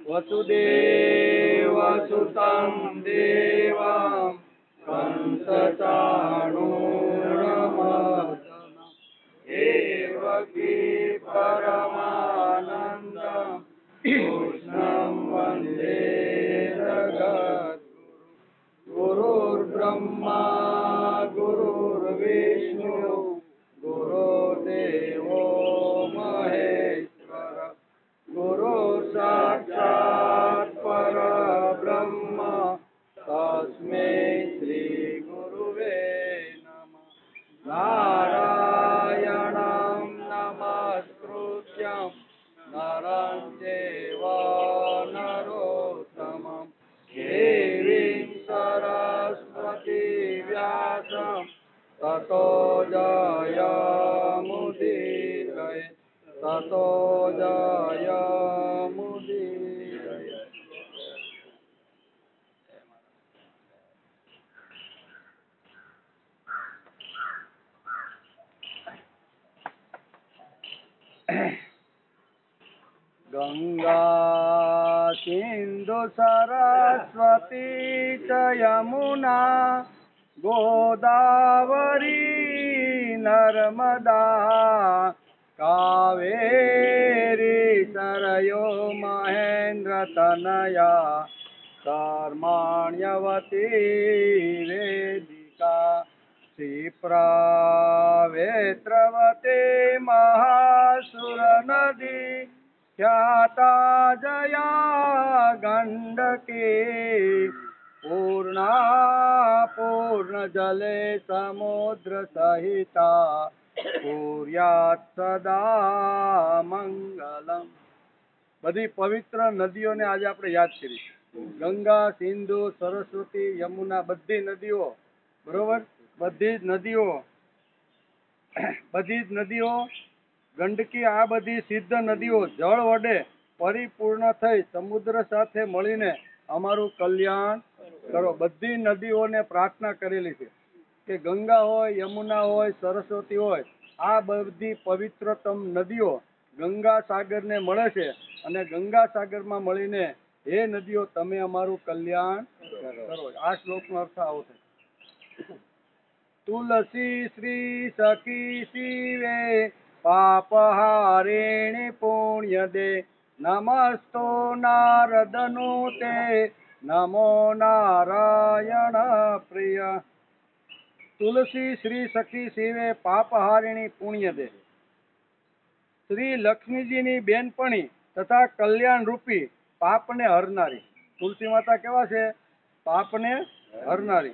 वसुदेवसुतं देवं कंसचाणूरमर्दनं देवकी परमानन्दं कृष्णं वन्दे जगद्गुरुं। गुरुर्ब्रह्मा गुरुर्विष्णु गुरुदेवो महेश्वर गुरु साक्षात् परब्रह्म तस्मै श्री गुरुवे नमः। नारायणं नमस्कृत्यं नरं चैव नरोत्तमं देवीं सरस्वतीं व्यासं ततो जयमुदीरये ततो जयमुदीरये। गंगा सिंधु सरस्वती च यमुना गोदावरी नर्मदा कावेरी सरयो महेन्द्र तनया कर्मण्यवती वेदिका क्षिप्रावेत्रवते महासुर नदी ख्याता जया गंडकी पूर्णा पूर्ण जले समुद्र सहिता कुर्यात् सदा मंगलम। बधी पवित्र नदीओने आज आपणे याद करी। गंगा सिंधु सरस्वती यमुना बधी नदीओ बरोबर बधी ज नदीओ गंडकी आ बधी सिद्ध नदीओ जल वडे परिपूर्ण थई समुद्र साथे मळीने अमारुं कल्याण करो। बधी नदीओने प्रार्थना करेली छे के गंगा होय यमुना होय सरस्वती होय आ बधी पवित्रतम नदीओ गंगा सागर ने मळे छे अने गंगा सागर में मळीने हे नदीओ तमे अमारुं कल्याण करो। आ श्लोकनो अर्थ आवो छे। तुलसी श्री सखी शिवे पापहारिणी पुण्यदे नमस्तो नारदनुते नमो नारायण प्रिय। तुलसी श्री सखी शिवे पापहारिणी पुण्यदे श्री लक्ष्मी जी नी बेनपणी तथा कल्याण रूपी पाप ने हरनारी। तुलसी माता केवा छे? पाप ने हरनारी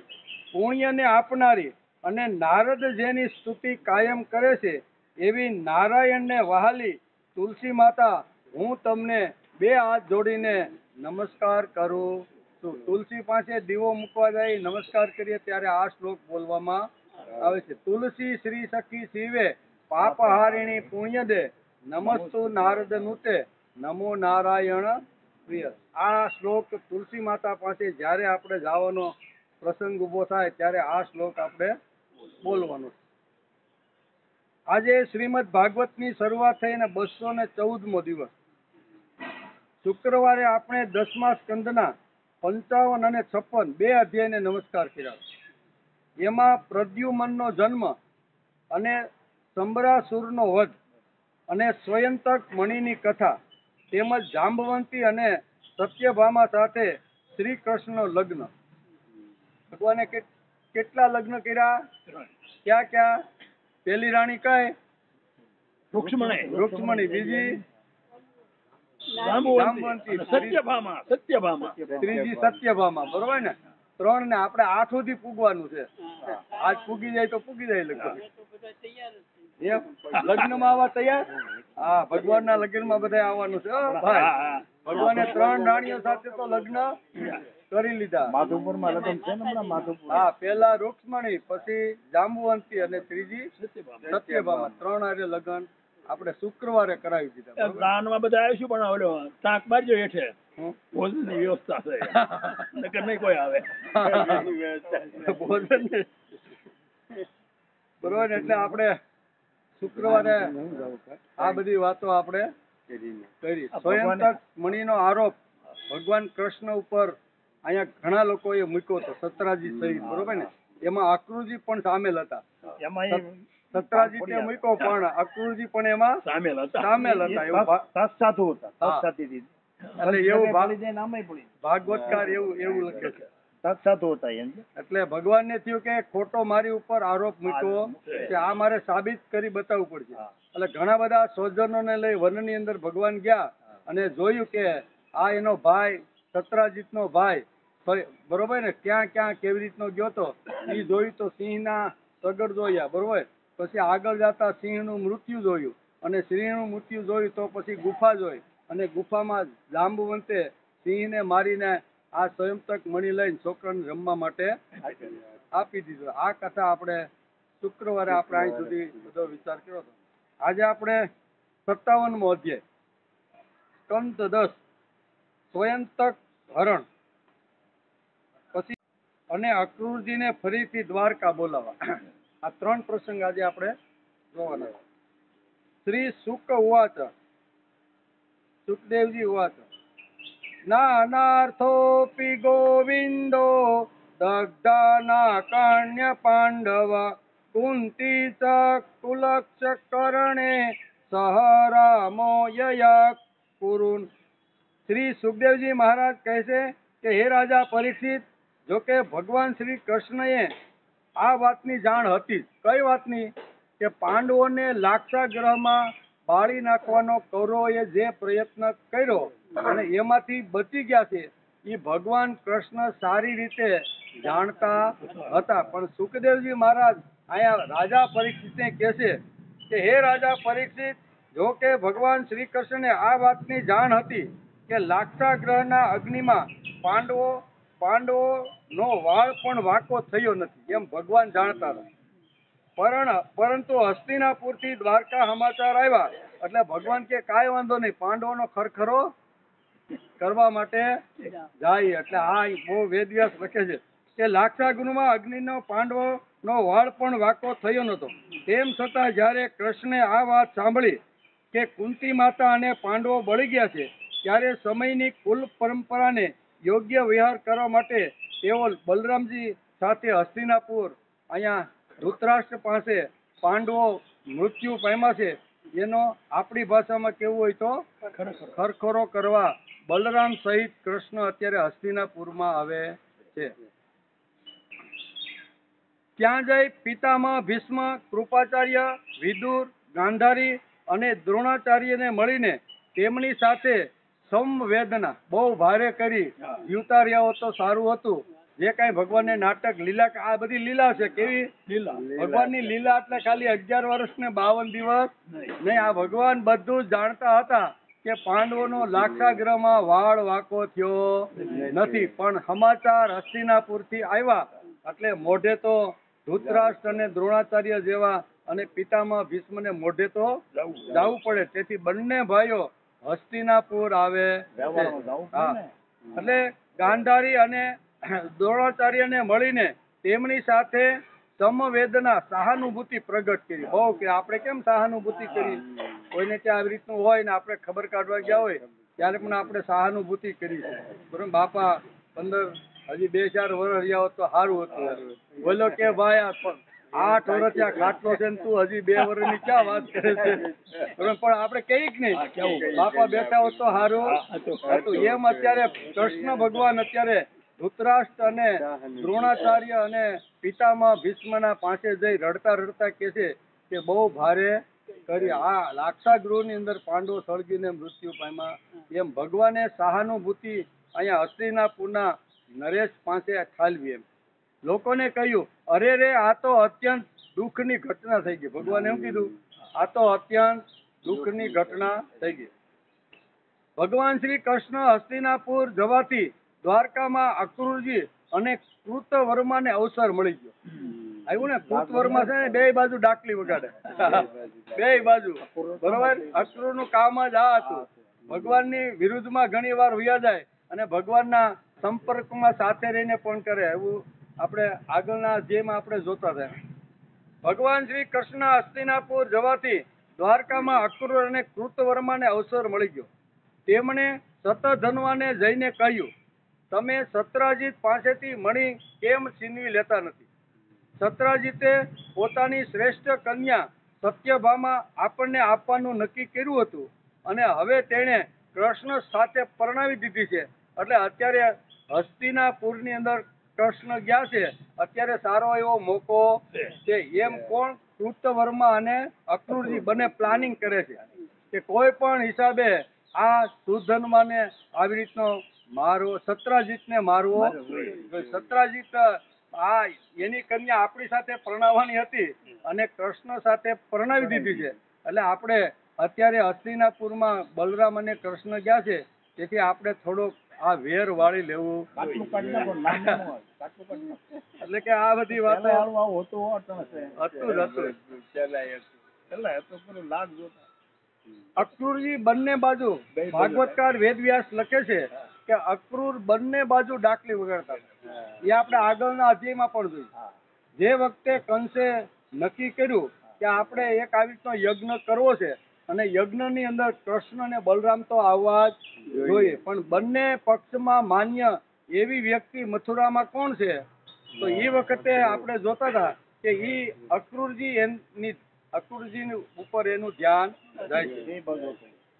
पुण्य ने आपनारी अने नारद जेनी स्तुति कायम करे छे एवी नारायण ने वहाली तुलसी माता हूँ तमने बे हाथ जोड़ीने नमस्कार करूं छुं। तुलसी पासे दीवो मूकवा जाई नमस्कार करीए त्यारे आ श्लोक बोलवामां आवे छे। तुलसी श्री सखी शिवे पापहारिणी पुण्य दे नमस्तु नारद नुते नमो नारायण प्रिय। आ श्लोक तुलसी माता पासे ज्यारे आपणे जावानो प्रसंग उभो थाय त्यारे आ श्लोक आपणे बोलवानो। आजे श्रीमद भागवतनी शरूआत थईने 214मो दिवस। शुक्रवारे आपणे 10मा स्कंदना 55 અને 56 બે અધ્યાયને નમસ્કાર કર્યા। એમાં પ્રદ્યુમનનો જન્મ અને સંબરાસુરનો વધ અને સ્વયંતક મણિની કથા તેમજ જાંબવંતી અને સત્યભામા સાથે શ્રી કૃષ્ણનો લગ્ન। ભગવાને કેટલા લગ્ન કર્યા? ક્યાં ક્યાં? પેલી રાણી કઈ? રૂક્ષ્મણી બીજી જાંબવંતી ત્રીજી સત્યભામા બરોબર ને? 3 ને આપણે 8 સુધી પૂગવાનું છે। આજ પૂગી જાય તો પૂગી જાય લગભગ। લગ્ન માં આવવા તૈયાર? હા ભગવાન ના લગ્ન માં બધા આવવાનું છે ભાઈ। ભગવાને 3 રાણીઓ સાથે તો લગ્ન કરી લીધા। માધુપુર માં લગ્ન છે ને માધુપુર। હા પેલા રૂક્ષ્મણી પછી જાંબુવંતી અને ત્રીજી સત્યભામા 3 હારે લગ્ન આપણે શુક્રવારે કરાવી દીધા। દાન માં બધા આવીશું પણ ઓલો તાક મારજો હેઠે ભોજન ની વ્યવસ્થા છે નકર નહીં કોઈ આવે ભોજન બરોબર। એટલે આપણે શુક્રવારે આ બધી વાતો આપણે કરી। સ્વયંતક મણીનો આરોપ ભગવાન કૃષ્ણ ઉપર અહીંયા ઘણા લોકોએ મૂક્યો હતો, સત્રાજીત સહિત, બરોબર ને? એમાં અક્રૂરજી પણ સામેલ હતા. સત્રાજીતે મૂક્યો પણ અક્રૂરજી પણ એમાં સામેલ હતા. એવું એટલે એવું ભાગવતકાર એવું લખે છે. એટલે ભગવાનને થયું કે ખોટો મારી ઉપર આરોપ મૂક્યો કે આ મારે સાબિત કરી બતાવવું પડશે. એટલે ઘણા બધા સ્વજનોને લઈ વનની અંદર ભગવાન ગયા અને જોયું કે આ એનો ભાઈ સત્રાજીતનો ભાઈ, બરોબર ને, ક્યાં ક્યાં કેવી રીતનો ગયો તો એ જોયું તો સિંહના સગડ જોયા, બરોબર. પછી આગળ જતા સિંહનું મૃત્યુ જોયું અને સિંહનું મૃત્યુ જોયું તો પછી ગુફા જોઈ અને ગુફામાં જાંબુવંતે સિંહને મારીને આ સ્વયંતક મણી લઈને છોકરાને રમવા માટે આપી દીધો. આ કથા આપણે શુક્રવારે આપણે અહીં સુધી બધો વિચાર કર્યો હતો. આજે આપણે 57મો અધ્યાય સ્કંદ 10 સ્વયંતક હરણ પછી અને અક્રૂરજીને ફરીથી દ્વારકા બોલાવા. આ 3 પ્રસંગ આજે આપણે જોવાના. શ્રી શુક ઉવાચ, સુખદેવજી ઉવાચ, નાનાર્થોપી ગોવિંદો દગ્ધાના કાન્ય પાંડવ કુંતી ચ કુલક્ષ કરણે સહ રામો યયા કુરુન. શ્રી સુખદેવજી મહારાજ કહે છે કે હે રાજા પરીક્ષિત, જો કે ભગવાન શ્રી કૃષ્ણએ આ વાતની જાણ હતી. કઈ વાતની? કે પાંડવોને લાક્ષાગૃહમાં બાળી નાખવાનો કૌરવોએ જે પ્રયત્ન કર્યો અને એમાંથી બચી ગયા છે એ ભગવાન કૃષ્ણ સારી રીતે જાણતા હતા. પણ સુખદેવજી મહારાજ અહીંયા રાજા પરીક્ષિતને કહે છે કે હે રાજા પરીક્ષિત, જો કે ભગવાન શ્રી કૃષ્ણને આ વાતની જાણ હતી કે લાક્ષાગૃહના અગ્નિમાં પાંડવોનો વાળ પણ વાંકો થયો નથી, એમ ભગવાન જાણતા હતા. પરંતુ હસ્તિનાપુરથી દ્વારકા સમાચાર આવ્યા એટલે ભગવાન કે કાંઈ વાંધો નહીં, પાંડવોનો ખરખરો કરવા માટે જાય. એટલે આ બહુ વેદવ્યાસ લખે છે કે લાક્ષાગૃહમાં અગ્નિનો પાંડવોનો વાળ પણ વાંકો થયો નતો. તેમ છતાં જ્યારે કૃષ્ણે આ વાત સાંભળી કે કુંતી માતા અને પાંડવો બળી ગયા છે, ત્યારે સમયની કુલ પરંપરાને યોગ્ય વિહાર કરવા માટે તેઓ બલરામજી સાથે હસ્તિનાપુર અહીંયા ધૃતરાષ્ટ્ર પાસે પાંડવો મૃત્યુ પામ્યા છે એનો આપણી ભાષામાં કેવું હોય તો ખરખરો કરવા બલરામ સહિત કૃષ્ણ અત્યારે હસ્તિનાપુરમાં આવે છે. ત્યાં જઈ પિતામહ ભીષ્મ, કૃપાચાર્ય, વિદુર, ગાંધારી અને દ્રોણાચાર્યને મળીને તેમની સાથે સંવેદના બહુ ભારે કરી જીવતા રહ્યા હોત તો સારું હતું. જે કઈ ભગવાનને નાટક લીલા, આ બધી લીલા છે. કેવી લીલા? ભગવાનની લીલા એટલે ખાલી 11 વર્ષ ને 52 દિવસ નહીં. આ ભગવાન બધું જાણતા હતા કે પાંડવોનો લાક્ષાગૃહમાં વાળ વાંકો થયો નથી, પણ સમાચાર હસ્તિનાપુરથી આવ્યા એટલે મોઢે તો ધૃતરાષ્ટ્ર અને દ્રોણાચાર્ય જેવા અને પિતામહ ભીષ્મને મોઢે તો જવું પડે. તેથી બંને ભાઈઓ હસ્તિનાપુર આવે છે. એટલે ગાંધારી અને દ્રોણાચાર્યને મળીને તેમની સાથે સમવેદના, સહાનુભૂતિ પ્રગટ કરી. બહુ કે આપણે કેમ સહાનુભૂતિ કરી, કોઈને ત્યાં આવી રીતનું હોય ને આપણે ખબર કાઢવા ગયા હોય ત્યારે પણ આપણે સહાનુભૂતિ કરી છે, બરોબર. બાપા 15 હજી 2-4 વર્ષ રહ્યા હોત તો સારું હતું. બોલો કે ભાઈ 8 વર્ષ ત્યાં ખાટલો છે ને તું હજી 2 વર્ષની ક્યાં વાત કરે છે, બરોબર. પણ આપણે કઈક નહીં, બાપા બેઠા હોત તો સારું હતું. એમ અત્યારે કૃષ્ણ ભગવાન અત્યારે ધૃતરાષ્ટ્ર અને દ્રોણાચાર્ય અને પિતામહ ભીષ્મના પાસે જઈ રડતા રડતા કહે છે કે બહુ ભારે કરી આ લાક્ષાગૃહની અંદર પાંડવો સળગીને મૃત્યુ પામ્યા. એમ ભગવાને સહાનુભૂતિ અહીંયા હસ્તિનાપુરના નરેશ પાસે ઠાલવી. એમ લોકોને કહ્યું, અરે રે આ તો અત્યંત દુઃખની ઘટના થઈ ગઈ. ભગવાને એમ કીધું, આ તો અત્યંત દુઃખની ઘટના થઈ ગઈ. ભગવાન શ્રી કૃષ્ણ હસ્તિનાપુર જવાથી દ્વારકામાં અક્રૂરજી અને કૃતવર્માને અવસર મળી ગયો. આવ્યું ને, કૃતવર્મા છે ને 2 બાજુ ડાકલી વગાડે, 2 બાજુ, બરોબર. અક્રૂરનું કામ જ આ હતું, ભગવાનની વિરુદ્ધમાં ઘણી વાર વયા જાય અને ભગવાનના સંપર્કમાં સાથે રહીને પણ કરે. એવું આપણે આગળના જેમાં આપણે જોતા હતા. ભગવાન શ્રી કૃષ્ણ હસ્તિનાપુર જવાથી દ્વારકામાં અક્રૂર અને કૃતવર્માને અવસર મળી ગયો. તેમણે સતધન્વાને જઈને કહ્યું, તમે સત્રાજીત પાસેથી મણી કેમ છીનવી લેતા નથી? સત્રાજીતે પોતાની શ્રેષ્ઠ કન્યા સત્યભામા આપણને આપવાનું નક્કી કર્યું હતું અને હવે તેણે કૃષ્ણ સાથે પરણાવી દીધી છે. એટલે અત્યારે હસ્તિનાપુરની અંદર કૃષ્ણ ગયા છે. અત્યારે સારો એવો મોકો છે. એમ કોણ? કૃતવર્મા અને અક્રૂરજી બંને પ્લાનિંગ કરે છે કે કોઈ પણ હિસાબે આ સુધન્વાને આવી રીતનો મારવો, સત્રાજીતને મારવો. સત્રાજીત આ એની કન્યા આપણી સાથે પરણાવવાની હતી અને કૃષ્ણ સાથે પરણાવી દીધી છે. એટલે આપણે અત્યારે હસ્તિનાપુરમાં બલરામ અને કૃષ્ણ ગયા છે, તેથી આપણે થોડોક આ વેર વાળી લેવું. એટલે કે આ બધી વાતો અક્રૂરજી બંને બાજુ, ભાગવતકાર વેદવ્યાસ લખે છે કે અક્રૂર બંને બાજુ ડાકલી વગાડતા. એ આપણે આગળના અધ્યાયમાં પણ જોયું. જે વખતે કંસે નક્કી કર્યું કે આપણે એક આવી રીતનો યજ્ઞ કરવો છે અને યજ્ઞની અંદર કૃષ્ણ અને બલરામ તો આવવા જ જોઈએ, પણ બંને પક્ષમાં માન્ય એવી વ્યક્તિ મથુરામાં કોણ છે? તો એ વખતે આપણે જોતા હતા કે એ અક્રૂરજી ઉપર એનું ધ્યાન જાય છે.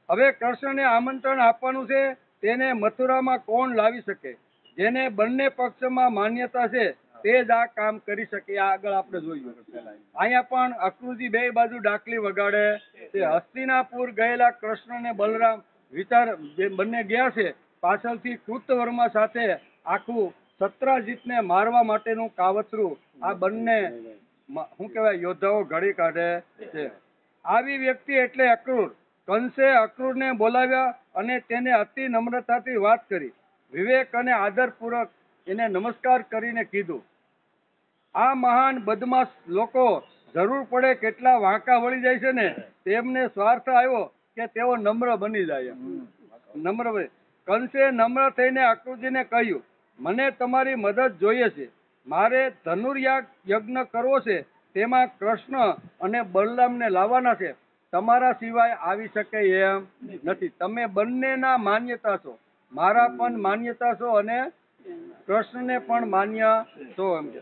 હવે કૃષ્ણને આમંત્રણ આપવાનું છે, તેને મથુરામાં કોણ લાવી શકે? જેને બંને પક્ષમાં માન્યતા છે તે જ આ કામ કરી શકે. આગળ આપણે જોયું. અહીંયા પણ અક્રૂરજી બે બાજુ ડાકલી વગાડે છે. હસ્તિનાપુર ગયેલા કૃષ્ણ અને બલરામ બંને ગયા છે. પાછળથી કૃતવર્મા સાથે આખું સત્રાજીતને મારવા માટેનું કાવતરું આ બંને શું કહેવાય યોદ્ધાઓ ઘડી કાઢે છે. આવી વ્યક્તિ એટલે અક્રૂર. કંસે અક્રૂરને બોલાવ્યા અને તેને અતિ નમ્રતાથી વાત કરી. વિવેક અને આદરપૂર્વક એને નમસ્કાર કરીને કીધું, આ મહાન બદમાશ લોકો જરૂર પડે કેટલા વાંકા વળી જાય છે ને, તેમને સ્વાર્થ આવ્યો કે તેઓ નમ્ર બની જાય. કંસે નમ્ર થઈને અક્રૂરજીને કહ્યું, મને તમારી મદદ જોઈએ છે. મારે ધનુર્યાગ યજ્ઞ કરવો છે, તેમાં કૃષ્ણ અને બલરામને લાવવાના છે. તમારા સિવાય આવી શકે એમ નથી. તમે બંનેના માન્યતા છો, મારા પણ માન્યતા છો અને કૃષ્ણને પણ માન્ય છો. એમ કે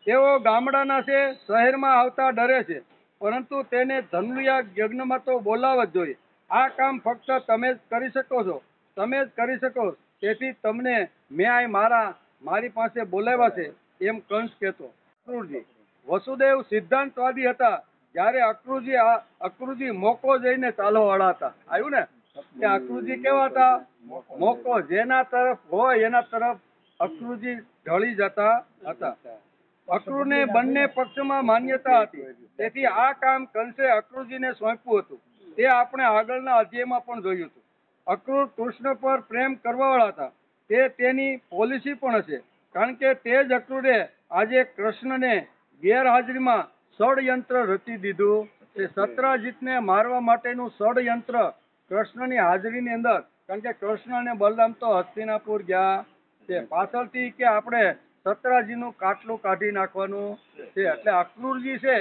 તેઓ ગામડાના છે, શહેરમાં આવતા ડરે છે, પરંતુ તેને ધનુર્યાગ યજ્ઞમાં તો બોલાવવા જ જોઈએ. આ કામ ફક્ત તમે જ કરી શકો છો, તમે જ કરી શકો, તેથી તમને મેં મારી પાસે બોલાવ્યા છે, એમ કંસ કહેતો. અક્રૂરજી વસુદેવ સિદ્ધાંતવાદી હતા. જયારે અક્રૂરજી મોકો જઈને ચાલો અડાતા. આવ્યું ને કે અક્રૂરજી કેવા હતા? મોકો જેના તરફ હોય એના તરફ અક્રૂરજી ઢળી જતા હતા. અક્રૂરને બંને પક્ષમાં માન્યતા હતી, તેથી આ કામ કંસે અક્રૂરજીને સોંપ્યું હતું. તે આપણે આગળના અધ્યાયમાં પણ જોયું હતું. અક્રૂર કૃષ્ણ પર પ્રેમ કરવાવાળા હતા. તે તેની પોલિસી પણ હશે, કારણ કે તે જ અક્રૂરે આજે કૃષ્ણને ગેરહાજરીમાં ષડયંત્ર રચી દીધું. તે સત્રાજીતને મારવા માટેનું ષડયંત્ર કૃષ્ણની હાજરીની અંદર, કારણ કે કૃષ્ણ અને બલરામ તો હસ્તિનાપુર ગયા છે. પાછળથી કે આપણે સત્રાજીનું કાટલું કાઢી નાખવાનું છે. એટલે અક્રૂરજી છે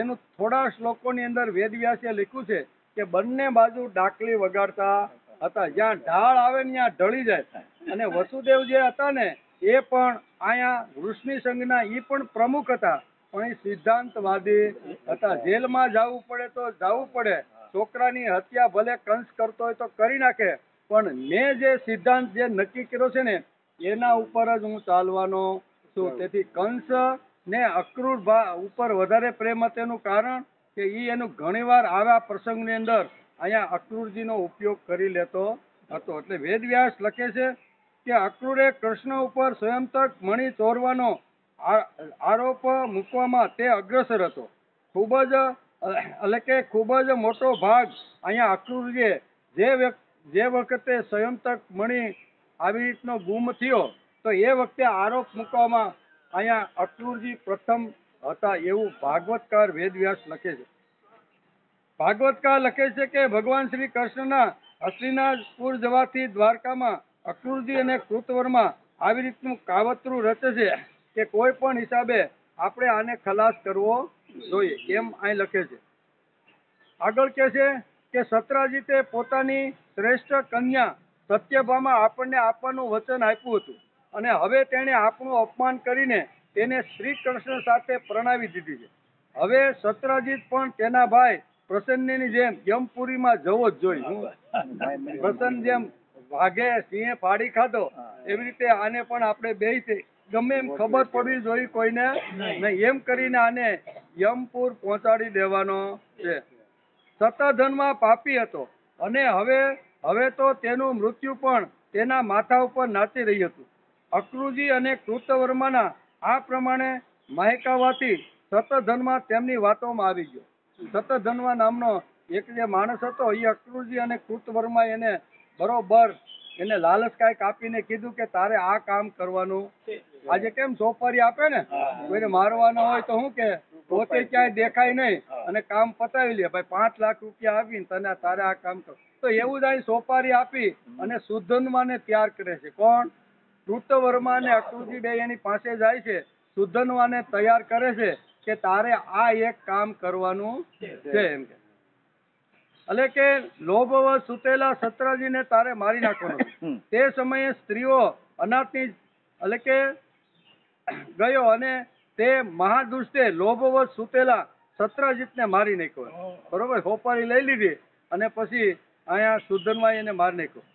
એનું થોડા શ્લોકોની અંદર વેદવ્યાસે લખ્યું છે કે બંને બાજુ ડાકલી વગાડતા હતા. જ્યાં ઢાળ આવે ને ત્યાં ઢળી જાય. અને વસુદેવ જે હતા ને એ પણ અહીંયા વૃષ્ણિ સંઘના એ પણ પ્રમુખ હતા, પણ એ સિદ્ધાંતવાદી હતા. જેલમાં જવું પડે તો જવું પડે, છોકરાની હત્યા ભલે કંસ કરતો હોય તો કરી નાખે, પણ મેં જે સિદ્ધાંત જે નક્કી કર્યો છે ને એના ઉપર જ હું ચાલવાનો છું. તેથી કંસ ને અક્રૂર ઉપર વધારે પ્રેમ તેનું કારણ કે એનું ઘણીવાર આવા પ્રસંગની અંદર અહીંયા અક્રૂરજીનો ઉપયોગ કરી લેતો હતો. એટલે વેદવ્યાસ લખે છે કે અક્રૂરે કૃષ્ણ ઉપર સ્વયંતક મણી ચોરવાનો આરોપ મૂકવામાં તે અગ્રસર હતો. ખૂબ જ મોટો ભાગ અહીંયા અક્રૂરજીએ જે વખતે સ્વયંતક મણી આવી રીતનો ગુમ થયો તો એ વખતે આરોપ મૂકવામાં અહીંયા અક્રૂરજી પ્રથમ હતા, એવું ભાગવતકાર વેદવ્યાસ લખે છે. ભાગવતકાર લખે છે કે ભગવાન શ્રી કૃષ્ણના હસ્તિનાપુર જવાથી દ્વારકામાં અક્રૂરજી અને કૃતવર્મા આવી રીતનું કાવતરું રચે છે કે કોઈ પણ હિસાબે આપણે આને ખલાસ કરવો જોઈએ, એમ અહીં લખે છે. આગળ કહે છે કે સત્રાજીતે પોતાની શ્રેષ્ઠ કન્યા સત્યભામા આપણને આપવાનું વચન આપ્યું હતું અને હવે તેણે આપણું અપમાન કરીને તેને શ્રી કૃષ્ણ સાથે પરણાવી દીધી છે. હવે સત્રજીત પણ તેના ભાઈ પ્રસન્નની જેમ યમપુરીમાં જવો જ જોઈએ. પ્રસન્ન જેમ વાઘે સિંહે ફાડી ખાધો એવી રીતે આને પણ આપણે બે ગમે એમ ખબર પડવી જોઈએ કોઈને નહીં, એમ કરીને આને યમપુર પહોંચાડી દેવાનો છે. સતધનમાં પાપી હતો અને હવે તો તેનું મૃત્યુ પણ તેના માથા ઉપર નાચી રહ્યું હતું. અક્રૂજી અને કૃતવર્માના આ પ્રમાણે મહેકાવાથી સતધનમાં તેમની વાતોમાં આવી ગયો. સતધન્વા નામનો એક જે માણસ હતો એ અક્રૂજી અને કૃતવર્મા એને બરોબર એને લાલચ કાંઈક આપીને કીધું કે તારે આ કામ કરવાનું. આજે કેમ સોપારી આપે ને, કોઈને મારવાનો હોય તો શું કે પોતે ક્યાંય દેખાય નહીં અને કામ પતાવી લે, ભાઈ 5 લાખ રૂપિયા આપીને તને તારે આ કામ કર. તો એવું જ અહીં સોપારી આપી અને સુધન્વાને તૈયાર કરે છે. કોણ? કૃતવર્મા અને અક્રૂજી બે એની પાસે જાય છે, સુધન્વાને તૈયાર કરે છે કે તારે આ એક કામ કરવાનું છે એમ કે. એટલે કે લોભવશ સુતેલા સત્રજીને તારે મારી નાખવાનું. તે સમયે સ્ત્રીઓ અનાથની એટલે કે ગયો અને તે મહાદુષ્ટે લોભવશ સુતેલા સત્રજીતને મારી નાખ્યો. બરોબર, હોપારી લઈ લીધી અને પછી અહીંયા સુધન્વા એને મારી નાખ્યો.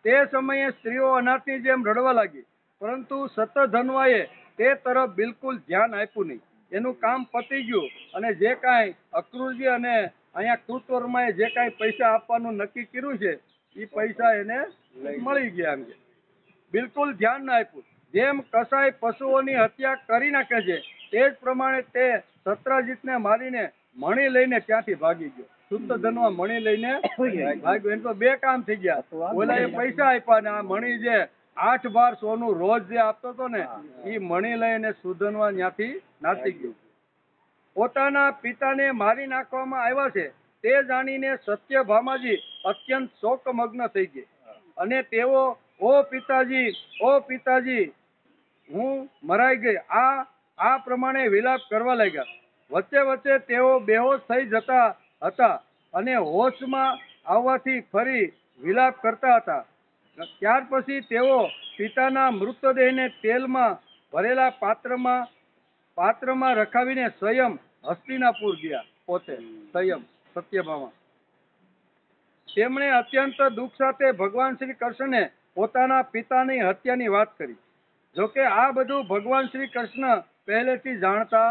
તે સમયે સ્ત્રીઓ અનાથની જેમ રડવા લાગી, પરંતુ સતધન્વાએ તે તરફ બિલકુલ ધ્યાન આપ્યું નહીં. એનું કામ પતી ગયું અને જે કાંઈ અક્રૂરજી અને અહીંયા કૃતવર્માએ જે કાંઈ પૈસા આપવાનું નક્કી કર્યું છે એ પૈસા એને મળી ગયા એમ કે. બિલકુલ ધ્યાન ના આપ્યું. જેમ કસાઈ પશુઓની હત્યા કરી નાખે છે તે જ પ્રમાણે તે સત્રજીતને મારીને મણી લઈને ત્યાંથી ભાગી ગયો. સતધન્વા મણી લઈને ભાગ્યો. એને તો 2 કામ થઈ ગયા. ઓલા એ પૈસા આપ્યા ને આ મણી જે 8 બાર સોનું રોજ જે આપતો હતો ને એ મણી લઈને સુધન્વા ત્યાંથી નાસી ગયો. પોતાના પિતાને મારી નાખવામાં આવ્યા છે તે જાણીને સત્યભામાજી અત્યંત શોકમગ્ન થઈ ગયા અને તેઓ ઓ પિતાજી હું મરાઈ ગઈ આ પ્રમાણે વિલાપ કરવા લાગ્યા. વચ્ચે વચ્ચે તેઓ બેહોશ થઈ જતા હતા અને હોશમાં આવવાથી ફરી વિલાપ કરતા હતા. ત્યાર પછી તેઓ પિતાના મૃતદેહને તેલમાં ભરેલા પાત્રમાં રખાવીને સ્વયં હસ્તિનાપુર ગયા. પોતે સ્વયં સત્યભામા. તેમણે અત્યંત દુઃખ સાથે ભગવાન શ્રી કૃષ્ણને પોતાના પિતાની હત્યાની વાત કરી. જોકે આ બધું ભગવાન શ્રી કૃષ્ણ પહેલેથી જાણતા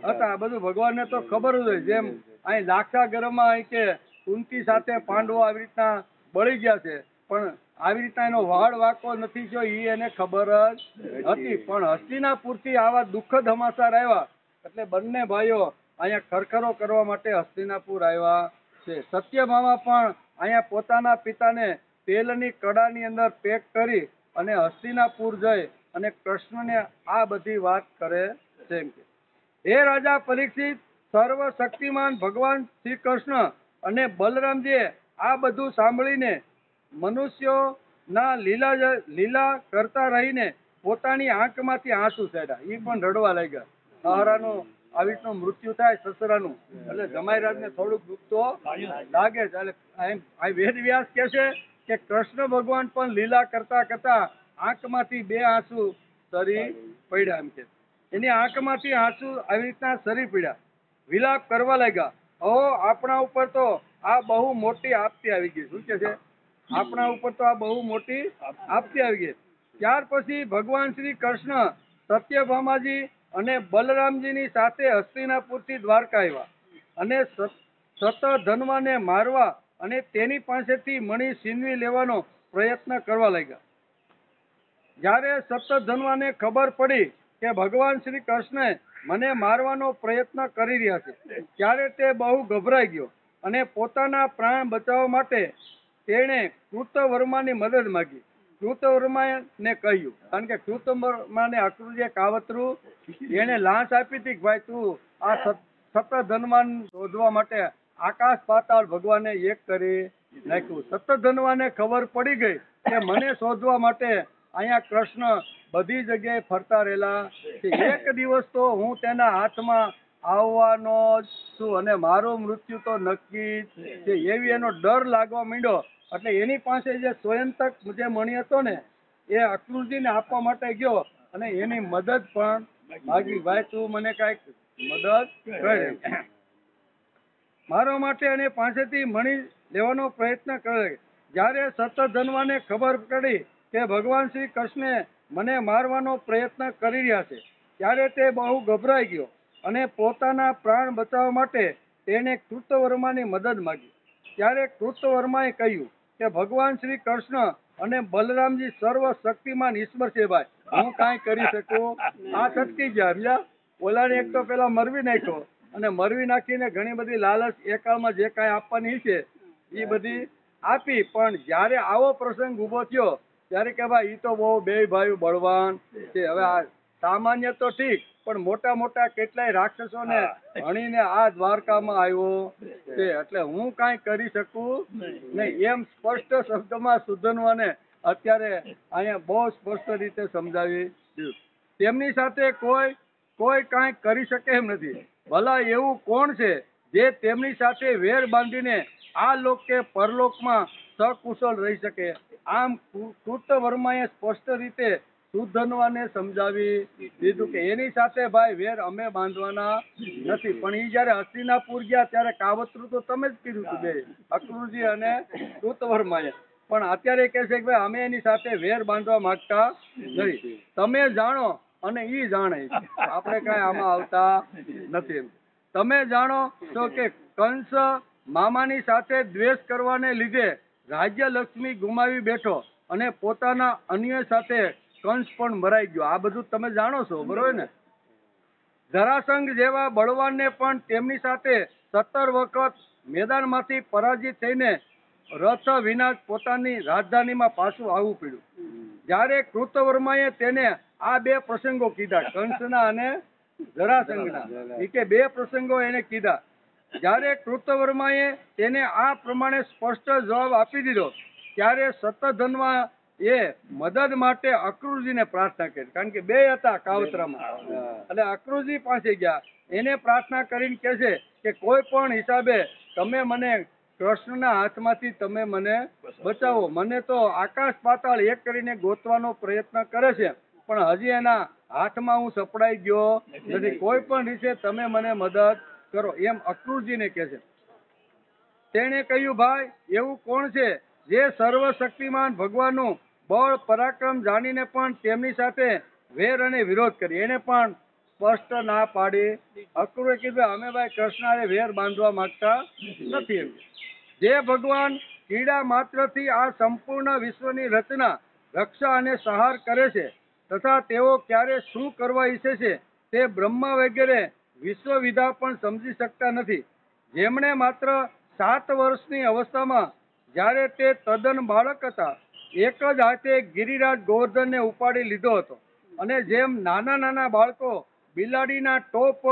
હતા. આ બધું ભગવાનને તો ખબર જ હોય. જેમ અહીં લાક્ષાગૃહમાં અહીં કે કુંતી સાથે પાંડવો આવી રીતના બળી ગયા છે, પણ આવી રીતના એનો વાળ વાંકો નથી થયો એ એને ખબર જ હતી. પણ હસ્તિનાપુરથી આવા દુઃખદ સમાચાર આવ્યા એટલે બંને ભાઈઓ અહીંયા ખરખરો કરવા માટે હસ્તિનાપુર આવ્યા છે. સત્યભામા પણ અહીંયા પોતાના પિતાને તેલની કડાની અંદર પેક કરી અને હસ્તિનાપુર જઈ અને કૃષ્ણને આ બધી વાત કરે છે. હે રાજા પરીક્ષિત, સર્વ શક્તિમાન ભગવાન શ્રી કૃષ્ણ અને બલરામજીએ આ બધું સાંભળીને મનુષ્યોના લીલા કરતા રહીને પોતાની આંખમાંથી આંસુ છાડ્યા. એ પણ રડવા લાગ્યા. સહારાનું આવી રીતનું મૃત્યુ થાય સસરાનું એટલે જમાઈરાજને થોડુંક દુઃખ તો લાગે છે. એટલે વેદ વ્યાસ કહે છે કે કૃષ્ણ ભગવાન પણ લીલા કરતા કરતા આંખમાંથી 2 આંસુ સરી પડ્યા એમ કે. એની આંખમાંથી આંસુ આવી રીતના સરી પડ્યા. વિલાપ કરવા લાગ્યા. આપણા ઉપર તો આ બહુ મોટી આપતી આવી ગઈ. શું કે છે? આપણા ઉપર તો આ બહુ મોટી આપતી આવી ગઈ. ત્યાર પછી ભગવાન શ્રી કૃષ્ણ સત્યભામાજી અને બલરામજીની સાથે હસ્તિનાપુરથી દ્વારકા આવ્યા અને સતધન્વાને મારવા અને તેની પાસેથી મણી છીનવી લેવાનો પ્રયત્ન કરવા લાગ્યા. જ્યારે સતધન્વાને ખબર પડી કે ભગવાન શ્રી કૃષ્ણ મને મારવાનો પ્રયત્ન કરી રહ્યા છે ત્યારે તે બહુ ગભરાઈ ગયો અને પોતાના પ્રાણ બચાવવા માટે તેણે કૃતવર્માની મદદ માંગી. કૃતવર્માને કહ્યું, કારણ કે કૃતવર્માને અક્રૂરજીએ કાવતરું એને લાંચ આપી હતી કે ભાઈ તું આ સતધન્વાન શોધવા માટે આકાશ પાતાળ ભગવાને એક કરી નાખ્યું. સતધન્વાને ખબર પડી ગઈ કે મને શોધવા માટે અહીંયા કૃષ્ણ બધી જગ્યાએ ફરતા રહેલા છે. એક દિવસ તો હું તેના હાથમાં આવવાનો જ છું અને મારું મૃત્યુ તો નક્કી છે. એવી એનો ડર લાગવા માંડ્યો એટલે એની પાસે જે સ્વયંતક જે મણી હતો ને એ અક્રૂરજીને આપવા માટે ગયો અને એની મદદ પણ માગી, ભાઈ તું મને કાંઈક મદદ કરે, મારા માટે એને પાસેથી મણી લેવાનો પ્રયત્ન કરે. જ્યારે સતધનવાને ખબર પડી કે ભગવાન શ્રી કૃષ્ણે મને મારવાનો પ્રયત્ન કરી રહ્યા છે ત્યારે તે બહુ ગભરાઈ ગયો અને પોતાના પ્રાણ બચાવવા માટે તેણે કૃતવર્માની મદદ માગી. ત્યારે કૃતવર્માએ કહ્યું કે ભગવાન શ્રી કૃષ્ણ અને બલરામજી સર્વ શક્તિમાન ઈશ્વર છે ભાઈ, હું કાંઈ કરી શકું. આ છટકી ગયા સમજ્યા. ઓલાને એક તો પેલા મરવી નાખ્યો અને મરવી નાખીને ઘણી બધી લાલચ એ કાળમાં જે કાંઈ આપવાની છે એ બધી આપી. પણ જ્યારે આવો પ્રસંગ ઊભો થયો ત્યારે કે ભાઈ ઈ તો બહુ બે ભાઈઓ બળવાન છે. હવે આ સામાન્ય તો ઠીક, પણ મોટા મોટા કેટલાય રાક્ષસોને હણીને આ દ્વારકામાં આવ્યો છે, એટલે હું કાંઈ કરી શકું નહીં, એમ સ્પષ્ટ શબ્દમાં સુધનવાને અત્યારે અહીંયા બહુ સ્પષ્ટ રીતે સમજાવી દીધું. તેમની સાથે કોઈ કાંઈ કરી શકે એમ નથી. ભલા એવું કોણ છે જે તેમની સાથે વેર બાંધીને આ લોક કે પરલોકમાં સકુશળ રહી શકે. આમ કૃતવર્માએ સ્પષ્ટ રીતે સુધનવાને સમજાવી દીધું કે એની સાથે ભાઈ વેર અમે બાંધવાના નથી. પણ એ જયારે હસ્તિનાપુર ગયા ત્યારે કાવતરું તો તમે જ કીધું હતું બે, અક્રૂરજી અને કૃતવર્માએ. પણ અત્યારે કહે છે કે ભાઈ અમે એની સાથે વેર બાંધવા માંગતા નથી, તમે જાણો અને ઈ જાણે, આપણે કઈ આમાં આવતા નથી. તમે જાણો તો કે કંસ મામાની સાથે દ્વેષ કરવાને લીધે રાજ્ય લક્ષ્મી ગુમાવી બેઠો અને પોતાના અન્ય સાથે કંસ પણ મરાઈ ગયો. આ બધું તમે જાણો છો, બરોબર ને. જરાસંઘ જેવા બળવાનને પણ તેમની સાથે 17 વખત મેદાનમાંથી પરાજિત થઈને રથ વિના પોતાની રાજધાનીમાં પાછું આવવું પડ્યું. જ્યારે કૃતવર્માએ તેને આ બે પ્રસંગો કીધા, કંસના અને જરાસંઘના, એ કે બે પ્રસંગો એને કીધા. જ્યારે કૃતવર્માએ તેને આ પ્રમાણે સ્પષ્ટ જવાબ આપી દીધો ત્યારે સતધનવા એ મદદ માટે અક્રૂરજીને પ્રાર્થના કરી, કારણ કે બે હતા કાવતરામાં, એટલે અક્રૂરજી પાસે ગયા. એને પ્રાર્થના કરીને કહે છે કે કોઈ પણ હિસાબે તમે મને કૃષ્ણના હાથમાંથી તમે મને બચાવો. મને તો આકાશ પાતાળ એક કરીને ગોતવાનો પ્રયત્ન કરે છે, પણ હજી એના હાથમાં હું સપડાઈ ગયો નથી. કોઈ પણ રીતે તમે મને મદદ કરો, એમ અક્રૂરજીને કહે છે. તેણે કહ્યું ભાઈ એવું કોણ છે જે સર્વશક્તિમાન ભગવાનનું બળ પરાક્રમ જાણીને પણ તેમની સાથે વેર અને વિરોધ કરી. એને પણ સ્પષ્ટ ના પાડી. અક્રૂરે કીધું અમે ભાઈ કૃષ્ણને વેર બાંધવા માંગતા નથી. જે ભગવાન કીડા માત્રથી આ સંપૂર્ણ વિશ્વની રચના, રક્ષા અને સહાર કરે છે તથા તેઓ ક્યારે શું કરવા ઈચ્છે છે તે બ્રહ્મા વગેરે વિશ્વવિધા પણ સમજી શકતા નથી. જેમણે માત્ર 7 વર્ષની અવસ્થામાં જ્યારે તે તદ્દન બાળક હતા એક જ હાથે ગિરિરાજ ગોવર્ધનને ઉપાડી લીધો હતો અને જેમ નાના નાના બાળકો બિલાડીના ટોપ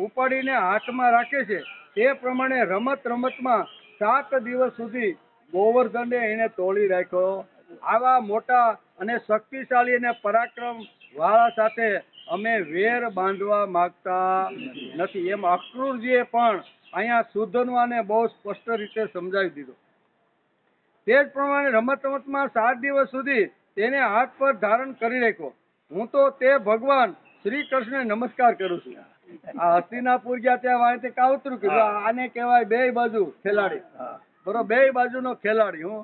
ઉપાડીને હાથમાં રાખે છે તે પ્રમાણે રમત રમતમાં 7 દિવસ સુધી ગોવર્ધને એને તોડી રાખ્યો. આવા મોટા અને શક્તિશાળી અને પરાક્રમ વાળા સાથે અમે વેર બાંધવા માંગતા નથી, એમ અક્રૂરજીએ પણ અહીંયા સુધનવાને બહુ સ્પષ્ટ રીતે સમજાવી દીધું. તે જ પ્રમાણે રમત રમતમાં 7 દિવસ સુધી તેને હાથ પર ધારણ કરી રાખ્યો. હું તો તે ભગવાન શ્રી કૃષ્ણ નમસ્કાર કરું છું. આ હસ્તિનાપુર ગયા ત્યાં વાંચે કાવતરું કીધું, આને કહેવાય બે બાજુ ખેલાડી, બરોબર, બે બાજુનો ખેલાડી. હું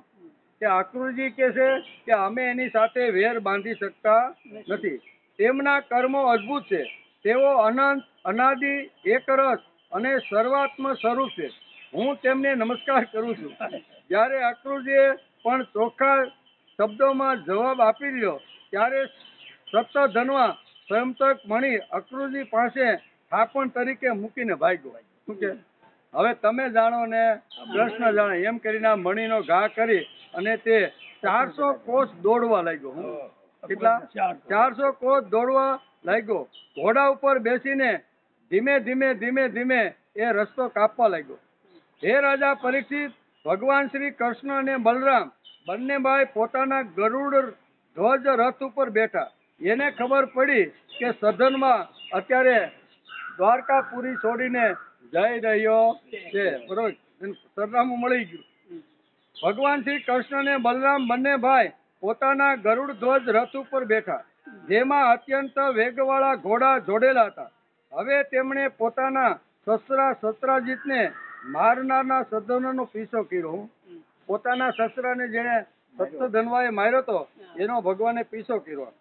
કે અક્રૂરજી કે છે કે અમે એની સાથે વેર બાંધી શકતા નથી. તેમના કર્મો અદ્ભુત છે, તેઓ અનંત અનાદિ એકરસ અને સર્વાત્મ સ્વરૂપ છે. હું તેમને નમસ્કાર કરું છું. જ્યારે અક્રૂરજીએ પણ ચોખ્ખા શબ્દોમાં જવાબ આપી દીધો ત્યારે સતધનવા સ્વયંતક મણી અક્રૂરજી પાસે થાપણ તરીકે મૂકીને ભાગ્યો. શું કે હવે તમે જાણો ને કૃષ્ણ જાણે, એમ કરીને આ મણીનો ઘા કરી અને તે 400 કોસ દોડવા લાગ્યો. કેટલા? 400 કોસ દોડવા લાગ્યો. ઘોડા ઉપર બેસીને ધીમે ધીમે ધીમે ધીમે એ રસ્તો કાપવા લાગ્યો. હે રાજા પરીક્ષિત, ભગવાન શ્રી કૃષ્ણ અને બલરામ બંને ભાઈ પોતાના ગરુડ ધ્વજ રથ ઉપર બેઠા. એને ખબર પડી કે સદનમાં અત્યારે દ્વારકાપુરી છોડીને જઈ રહ્યો છે, બરોબર, સરનામું મળી ગયું. ભગવાન શ્રી કૃષ્ણ ને બલરામ બંને ભાઈ પોતાના ગરુડ ધ્વજ રથ ઉપર બેઠા, જેમાં અત્યંત વેગવાળા ઘોડા જોડેલા હતા. હવે તેમણે પોતાના સસરા સત્રાજીતને મારનારના સદ્ધનોનો પીછો કર્યો. પોતાના સસરાને જેને સત્તધન્વાએ માર્યો હતો એનો ભગવાને પીછો કર્યો.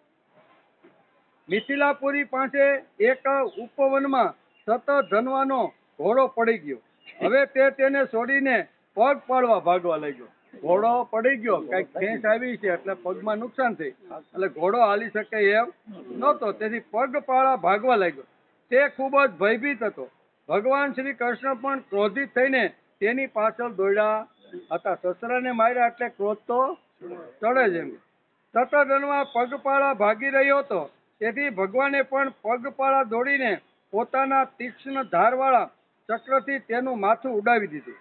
મિથિલાપુરી પાસે એક ઉપવનમાં સતધન્વાનો ઘોડો પડી ગયો. હવે તેને છોડીને પગ પાડવા ભાગવા લાગ્યો. ઘોડો પડી ગયો, કઈક ખેંચ આવી છે એટલે પગમાં નુકસાન થઈ, એટલે ઘોડો હાલી શકે એમ નહોતો, તેથી પગ પાળા ભાગવા લાગ્યો. તે ખૂબ જ ભયભીત હતો. ભગવાન શ્રી કૃષ્ણ પણ ક્રોધિત થઈને તેની પાછળ દોડ્યા હતા. સસરાને માર્યા એટલે ક્રોધ તો ચડે જ એમ. સતધન્વા પગપાળા ભાગી રહ્યો હતો, તેથી ભગવાને પણ પગપાળા દોડીને પોતાના તીક્ષ્ણ ધારવાળા ચક્રથી તેનું માથું ઉડાવી દીધું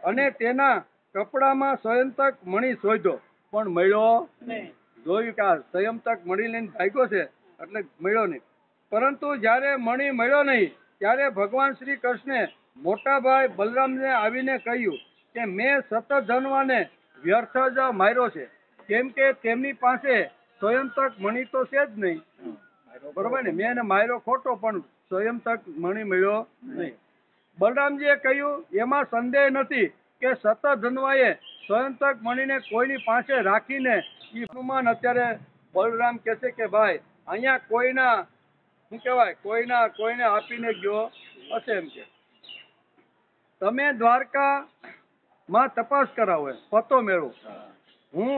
અને તેના કપડામાં સ્વયંતક મણી શોધ્યો, પણ મળ્યો નહીં. જોયું કે આ સ્વયંતક મણી લઈને ભાગ્યો છે એટલે મળ્યો નહીં. પરંતુ જ્યારે મણી મળ્યો નહીં ત્યારે ભગવાન શ્રી કૃષ્ણે મોટા ભાઈ બલરામને આવીને કહ્યું કે મેં સતધન્વાને વ્યર્થ જ માર્યો છે, કેમ કે તેમની પાસે સ્વયંતક મણી તો છે જ નહીં. બરોબર ને, મેં એને માર્યો ખોટો, પણ સ્વયંતક મણી મળ્યો નહીં. બલરામજીએ કહ્યું, એમાં સંદેહ નથી કે સતધન્વાએ સ્વયંતક મણીને કોઈની પાસે રાખીને એ હનુમાન અત્યારે બલરામ કહે છે કે ભાઈ અહીંયા કોઈના શું કહેવાય કોઈને આપીને ગયો હશે એમ કે તમે દ્વારકામાં તપાસ કરાવો, પતો મેળવો. હું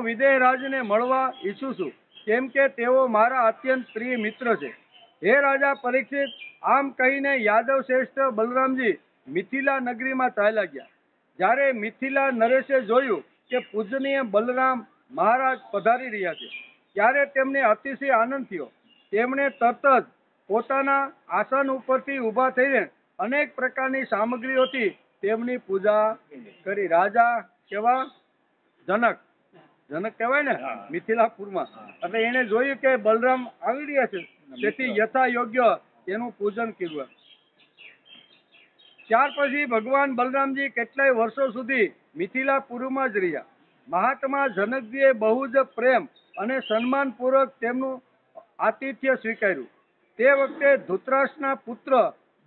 વિદેહ રાજને મળવા ઈચ્છું છું, કેમ કે તેઓ મારા અત્યંત પ્રિય મિત્ર છે. હે રાજા પરીક્ષિત, આમ કહીને યાદવ શ્રેષ્ઠ બલરામજી મિથિલા નગરીમાં ચાલ્યા ગયા. જ્યારે મિથિલા નરેશે જોયું કે પૂજનીય બલરામ મહારાજ પધારી રહ્યા છે, ત્યારે તેમને અતિશય આનંદ થયો. તેમણે તરત જ પોતાના આસન ઉપરથી ઊભા થઈને અનેક પ્રકારની સામગ્રીઓથી તેમની પૂજા કરી. રાજા કેવા? જનક કહેવાય ને મિથિલાપુરમાં. એટલે એને જોયું કે બલરામ આવી રહ્યા છે, તેથી યથા યોગ્ય તેનું પૂજન કર્યું. ત્યાર પછી ભગવાન બલરામજી કેટલાય વર્ષો સુધી મિથિલાપુરમાં જ રહ્યા. મહાત્મા જનકજીએ બહુ જ પ્રેમ અને સન્માનપૂર્વક તેમનું આતિથ્ય સ્વીકાર્યું. તે વખતે ધૃતરાષ્ટ્રના પુત્ર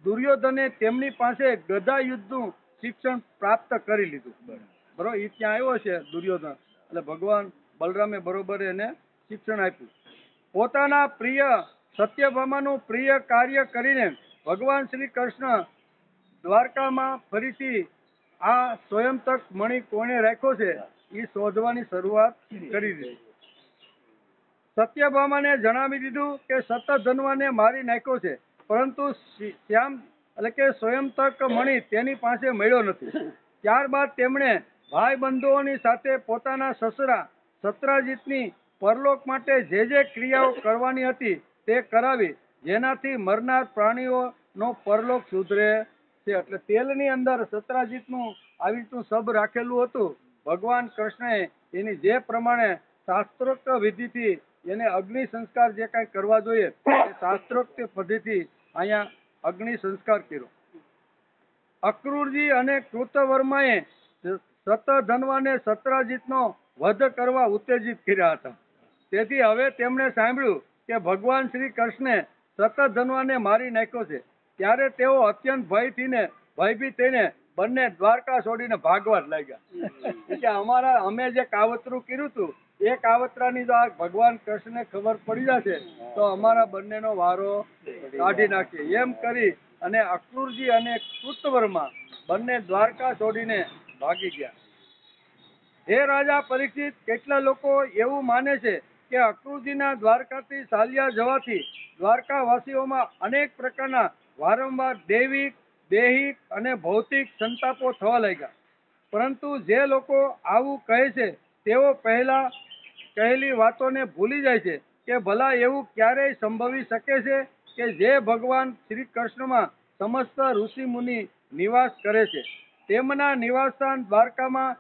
દુર્યોધને તેમની પાસે ગદા યુદ્ધનું શિક્ષણ પ્રાપ્ત કરી લીધું. બરોબર, એ ત્યાં આવ્યો છે દુર્યોધન, એટલે ભગવાન બલરામે બરોબર એને શિક્ષણ આપ્યું. પોતાના પ્રિય સત્યભામાનું પ્રિય કાર્ય કરીને ભગવાન શ્રી કૃષ્ણ દ્વારકામાં ફરીથી આ સ્વયંતક મણી કોણે રાખ્યો છે એ શોધવાની શરૂઆત કરી દીધી. સત્યભામાને જણાવી દીધું કે સતધન્વાને મારી નાખ્યો છે, પરંતુ શ્યામ એટલે કે સ્વયંતક મણી તેની પાસે મળ્યો નથી. ત્યારબાદ તેમણે ભાઈ બંધુઓની સાથે પોતાના સસરા સત્રાજીતની પરલોક માટે જે ક્રિયાઓ કરવાની હતી તે કરાવી, જેનાથી મરનાર પ્રાણીઓનો પરલોક સુધરે છે. એટલે તેલની અંદર સત્રાજીતનું આવી રીતનું સબ રાખેલું હતું. ભગવાન કૃષ્ણએ એની જે પ્રમાણે શાસ્ત્રોક્ત વિધિથી એને અગ્નિ સંસ્કાર જે કાંઈ કરવા જોઈએ એ શાસ્ત્રોક્ત પદ્ધતિ અહીંયા અગ્નિ સંસ્કાર કર્યો. અક્રૂરજી અને કૃતવર્માએ સતધન્વાને સત્રાજીતનો વધ કરવા ઉત્તેજિત કર્યા હતા. તેથી હવે તેમણે સાંભળ્યું કે ભગવાન શ્રી કૃષ્ણે સતધન્વાને મારી નાખ્યો છે. ત્યારે તેઓ અત્યંત ભયભીત થઈને બંને દ્વારકા છોડીને ભાગવા જ લાગ્યા. કે અમે જે કાવતરું કર્યું હતું એ કાવતરાની જો આ ભગવાન કૃષ્ણને ખબર પડી જશે તો અમારા બંનેનો વારો કાઢી નાખીએ એમ કરી અને અક્રૂરજી અને કૃતવર્મા બંને દ્વારકા છોડીને ભાગી ગયા. હે રાજા પરીક્ષિત, કેટલા લોકો એવું માને છે કે અક્રૂરજીના દ્વારકાથી ચાલ્યા જવાથી દ્વારકાવાસીઓમાં અનેક પ્રકારના વારંવાર દૈવિક, દૈહિક અને ભૌતિક સંતાપો થવા લાગ્યા. પરંતુ જે લોકો આવું કહે છે તેઓ પહેલા કહેલી વાતોને ભૂલી જાય છે કે ભલા એવું ક્યારેય સંભવી શકે છે કે જે ભગવાન શ્રી કૃષ્ણમાં સમસ્ત ઋષિ મુનિ નિવાસ કરે છે. તેમના નિવાસસ્થાન દ્વારકામાં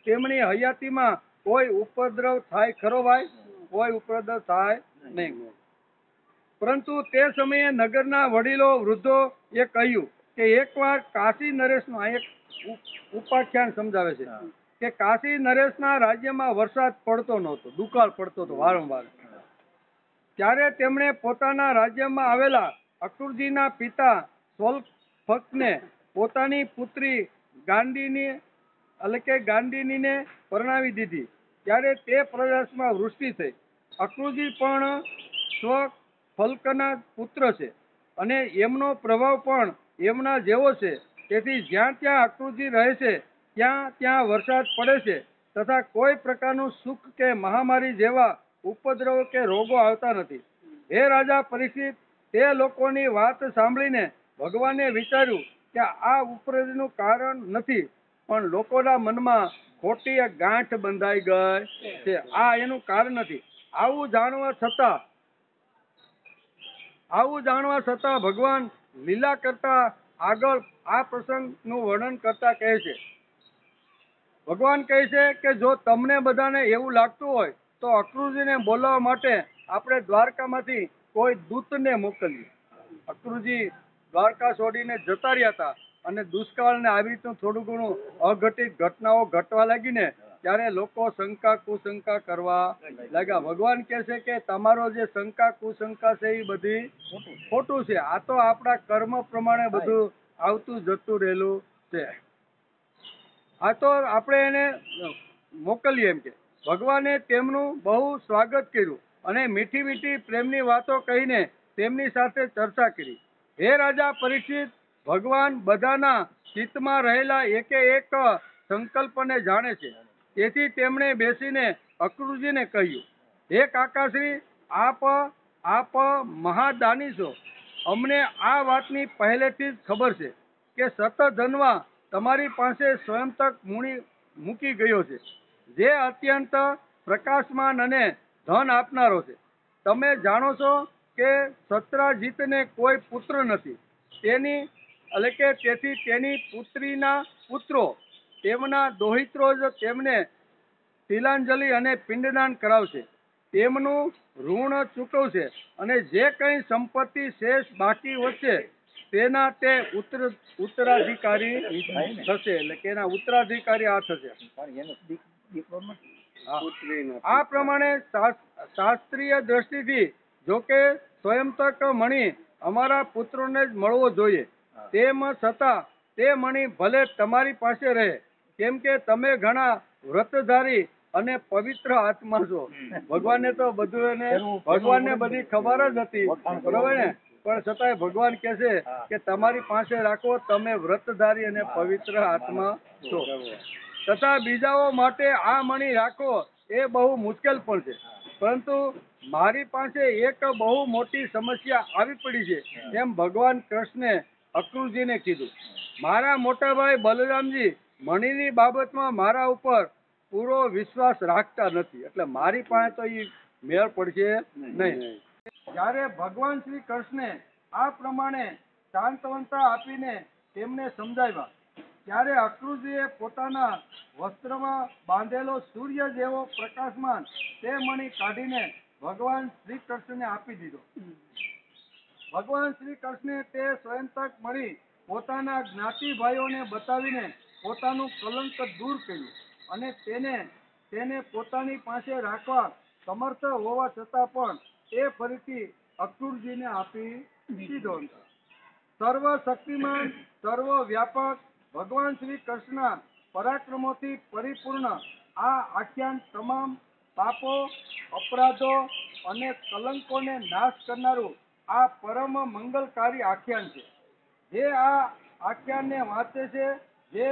તેમની હયાતીમાં કોઈ ઉપદ્રવ થાય ખરો ભાઈ? કોઈ ઉપદ્રવ થાય નહીં. પરંતુ તે સમયે નગરના વડીલો વૃદ્ધો એ કહ્યું કે એકવાર કાશી નરેશનો એક ઉપાખ્યાન સમજાવે છે કે કાશી નરેશના રાજ્યમાં વરસાદ પડતો નહોતો, દુકાળ પડતો હતો વારંવાર. ત્યારે તેમણે પોતાના રાજ્યમાં આવેલા અક્રૂરજીના પિતા સોલફકને પોતાની પુત્રી ગાંડિનીને પરણાવી દીધી. ત્યારે તે પ્રદેશમાં વૃષ્ટિ થઈ. અક્રૂરજી પણ સ્વફલ્કના પુત્ર છે અને એમનો પ્રભાવ પણ એમના જેવો છે. તેથી જ્યાં ત્યાં અક્રૂરજી રહે છે ત્યાં ત્યાં વરસાદ પડે છે તથા કોઈ પ્રકારનું સુખ કે મહામારી જેવા ઉપદ્રવ કે રોગો આવતા નથી. હે રાજા પરીક્ષિત, તે લોકોની વાત સાંભળીને ભગવાને વિચાર્યું કે આ ઉપદ્રવનું કારણ નથી, પણ લોકોના મનમાં ખોટી એક ગાંઠ બંધાઈ ગઈ છે, આ એનું કારણ નથી. આવું જાણવા છતાં ભગવાન લીલા કરતા આગળ આ પ્રસંગનું વર્ણન કરતા કહે છે. ભગવાન કહે છે કે જો તમને બધાને એવું લાગતું હોય તો અક્રૂરજીને બોલાવવા માટે આપણે દ્વારકામાંથી કોઈ દૂતને મોકલીએ. અક્રૂરજી દ્વારકા છોડીને જતા રહ્યા હતા અને દુષ્કાળ ને આવી રીતનું થોડું ઘણું અઘટિત ઘટનાઓ ઘટવા લાગીને ત્યારે લોકો શંકા કુશંકા કરવા લાગ્યા. ભગવાન કહે છે કે તમારો જે શંકા કુશંકા છે એ બધી ખોટું છે. આ તો આપણા કર્મ પ્રમાણે બધું આવતું જતું રહેલું છે. આ તો આપણે એને મોકલીએ એમ કે. ભગવાને તેમનું બહુ સ્વાગત કર્યું અને મીઠી મીઠી પ્રેમની વાતો કહીને તેમની સાથે ચર્ચા કરી. હે રાજા પરીક્ષિત, ભગવાન બધાના ચિત્તમાં રહેલા એકે એક સંકલ્પને જાણે છે. તેથી તેમણે બેસીને અક્રૂરજીને કહ્યું, હે કાકાશ્રી, આપ મહાદાની છો. અમને આ વાતની પહેલેથી જ ખબર છે કે સતધનવા તમારી પાસે સ્વયંતક મૂકી ગયો છે, જે અત્યંત પ્રકાશમાન અને ધન આપનારો છે. તમે જાણો છો કે સત્રાજીતને કોઈ પુત્ર નથી. તેથી તેની પુત્રીના પુત્રો તેમના દોહિત્રો જ તેમને તિલાંજલિ અને પિંડદાન કરાવશે, તેમનું ઋણ ચૂકવશે અને જે કંઈ સંપત્તિ શેષ બાકી વધશે તેના તે ઉત્તરાધિકારી થશે. એટલે કે એના ઉત્તરાધિકારી આ થશે. આ પ્રમાણે શાસ્ત્રીય દ્રષ્ટિથી જોકે સ્વયંતક મણિ અમારા પુત્રોને જ મળવો જોઈએ, તેમ છતાં તે મણિ ભલે તમારી પાસે રહે, કેમ કે તમે ઘણા વ્રતધારી અને પવિત્ર આત્મા છો. ભગવાનને તો બધું ભગવાનને બધી ખબર જ હતી, બરોબર ને, પણ છતાંય ભગવાન કહે છે કે તમારી પાસે રાખો, તમે વ્રતધારી અને પવિત્ર આત્મા છો. તથા બીજાઓ માટે આ મણિ રાખો એ બહુ મુશ્કેલ પણ છે, પરંતુ મારી પાસે એક બહુ મોટી સમસ્યા આવી પડી છે, એમ ભગવાન કૃષ્ણે અક્રૂરજીને કીધું. મારા મોટા ભાઈ બલરામજી મણિની બાબતમાં મારા ઉપર પૂરો વિશ્વાસ રાખતા નથી, એટલે મારી પાસે તો એ મેળ પડશે નહીં. જ્યારે ભગવાન શ્રી કૃષ્ણે આ પ્રમાણે શાંતવંતા આપીને તેમને સમજાવ્યા, ત્યારે અક્રૂરજીએ પોતાના વસ્ત્રમાં બાંધેલો સૂર્ય જેવો પ્રકાશમાન તે મણિ કાઢીને ભગવાન શ્રી કૃષ્ણને આપી દીધો. ભગવાન શ્રી કૃષ્ણે તે સ્વયંતક મણિ પોતાના જ્ઞાતિ ભાઈઓને બતાવીને પોતાનું કલંક દૂર કર્યું અને તેને પોતાની પાસે રાખવા સમર્થ હોવા છતાં પણ એ ફરીથી અક્રૂરજીને આપી દીધો. સર્વ શક્તિમાન, સર્વ વ્યાપક ભગવાન શ્રી કૃષ્ણના પરાક્રમોથી પરિપૂર્ણ આ આખ્યાન તમામ પાપો, અપરાધો અને કલંકોને નાશ કરનારું આ પરમ મંગલકારી આખ્યાન છે. જે આ આખ્યાનને વાંચે છે, જે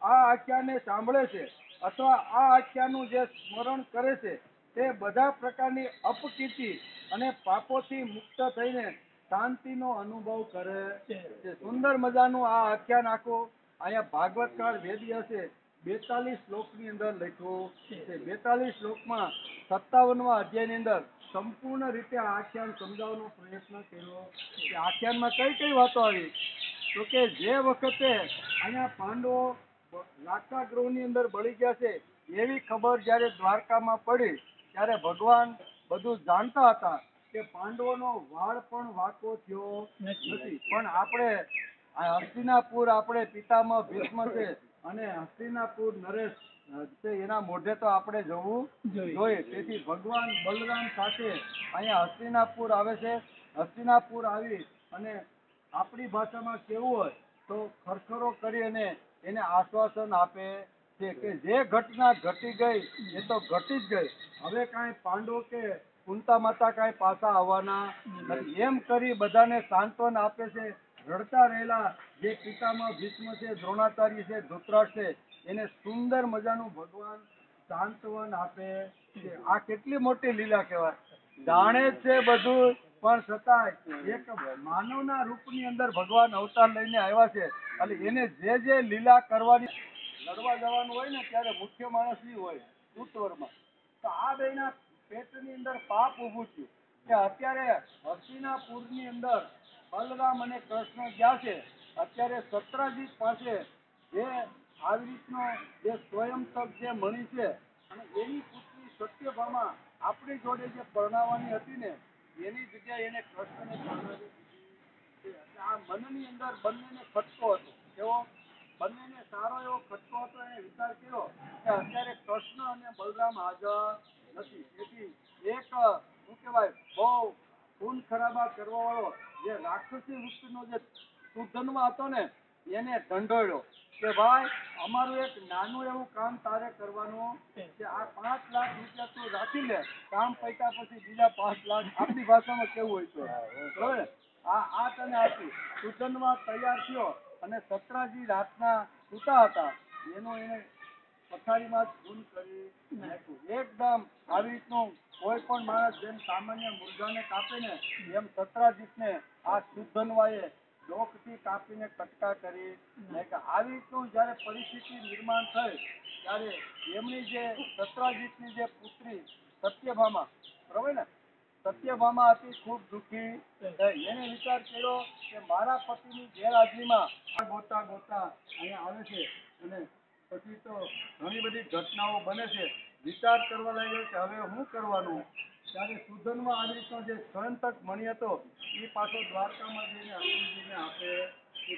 આ આખ્યાનને સાંભળે છે અથવા આ આખ્યાનનું જે સ્મરણ કરે છે, તે બધા પ્રકારની અપકીર્તિ અને પાપોથી મુક્ત થઈને શાંતિનો અનુભવ કરે છે. સુંદર મજાનું આ આખ્યાન આખું અહીંયા ભાગવતકાળ વેદી હશે 42 શ્લોકની અંદર લખ્યું છે. 42 શ્લોકમાં 57મા અધ્યાયની અંદર સંપૂર્ણ રીતે આ આખ્યાન સમજાવવાનો પ્રયત્ન કર્યો છે. આખ્યાનમાં કઈ કઈ વાતો આવી, તો કે જે વખતે અહીંયા પાંડવો લાક્ષાગૃહની અંદર બળી ગયા છે એવી ખબર જ્યારે દ્વારકામાં પડી, ત્યારે ભગવાન બધું જાણતા હતા કે પાંડવોનો વાળ પણ વાંકો થયો નથી, પણ આપણે આ હસ્તિનાપુર આપણે પિતામહ ભીષ્મ છે અને હસ્તિનાપુર નરેશ છે, એના મોઢે તો આપણે જવું જોઈએ. તેથી ભગવાન બલરામ સાથે અહીંયા હસ્તિનાપુર આવે છે. હસ્તિનાપુર આવી અને આપણી ભાષામાં કેવું હોય તો ખરખરો કરી અને એને આશ્વાસન આપે છે કે જે ઘટના ઘટી ગઈ એ તો ઘટી જ ગઈ, હવે કાંઈ પાંડવો કે કુંતા માતા કાંઈ પાછા આવવાના નથી. એમ કરી બધાને સાંત્વન આપે છે. રડતા રહેલા જે પિતામહ ભીષ્મ છે, દ્રોણાચાર્ય છે, ધૃતરાષ્ટ્ર છે, એને સુંદર મજાનું ભગવાન સાંત્વન આપે છે. આ કેટલી મોટી લીલા કહેવાય. જાણે જ છે બધું, પણ છતાંય એક માનવના રૂપની અંદર ભગવાન અવતાર લઈને આવ્યા છે. એટલે એને જે લીલા કરવાની, લડવા જવાનું હોય ને ત્યારે મુખ્ય માણસ ઈ હોય કૃતવર્મા. તો આ બેના પેટની અંદર પાપ ઊભું થયું કે અત્યારે હસ્તિનાપુરની અંદર બલરામ અને કૃષ્ણ ગયા છે. અત્યારે સત્રાજીત પાસે જે આવી રીતનો જે સ્વયં તક જે મણી છે અને એની પુત્રી સત્યભામા આપણી જોડે જે પરણાવવાની હતી ને એની જગ્યાએ એને કૃષ્ણને પરણાવી દીધી છે. એટલે આ મનની અંદર બંનેને ખટકો હતો. એવો બંનેને સારો એવો ખટકો હતો. એને વિચાર કર્યો કે અત્યારે કૃષ્ણ અને બલરામ હાજર નથી. તેથી એક શું કહેવાય બહુ ખૂન ખરાબા કરવા વાળો જે રાક્ષસી વૃત્તિનો જે સુધન્વા હતો ને એને ઢંઢોળ્યો કે ભાઈ અમારું એક નાનું એવું કામ તારે કરવાનું કે આ 5 લાખ રૂપિયા તું રાખી લે, કામ પૈસા પછી બીજા 5 લાખ આપણી ભાષામાં કેવું હોય તો બરાબર. આ તને આપી. સુધન્વા તૈયાર થયો અને સત્રાજી રાતના સૂતા હતા એનો એને પથારીમાં જ ખૂન કરી નાખ્યું. એકદમ આવી રીતનું કોઈ પણ માણસ જેમ સામાન્ય મુર્ગાને કાપે ને એમ સત્રાજીતને આ સુધન્વાએ ડોકથી કાપીને કટકા કરી નાખ્યા. આવી રીતનું જયારે પરિસ્થિતિ નિર્માણ થઈ ત્યારે એમની જે સત્રાજીતની જે પુત્રી સત્યભામા, બરોબર ને, સત્યભામા હતી ખૂબ દુઃખી થઈ. એને વિચાર કર્યો કે મારા પતિની ગેરહાજરીમાં ગોતા ગોતા અહીંયા આવે છે અને પછી તો ઘણી બધી ઘટનાઓ બને છે. વિચાર કરવા લાગ્યો કે હવે શું કરવાનું. ત્યારે સુધન્વા આવી રીતનો જે સ્વયંતક મણી હતો એ પાછો દ્વારકામાં જઈને અર્જુનજીને આપે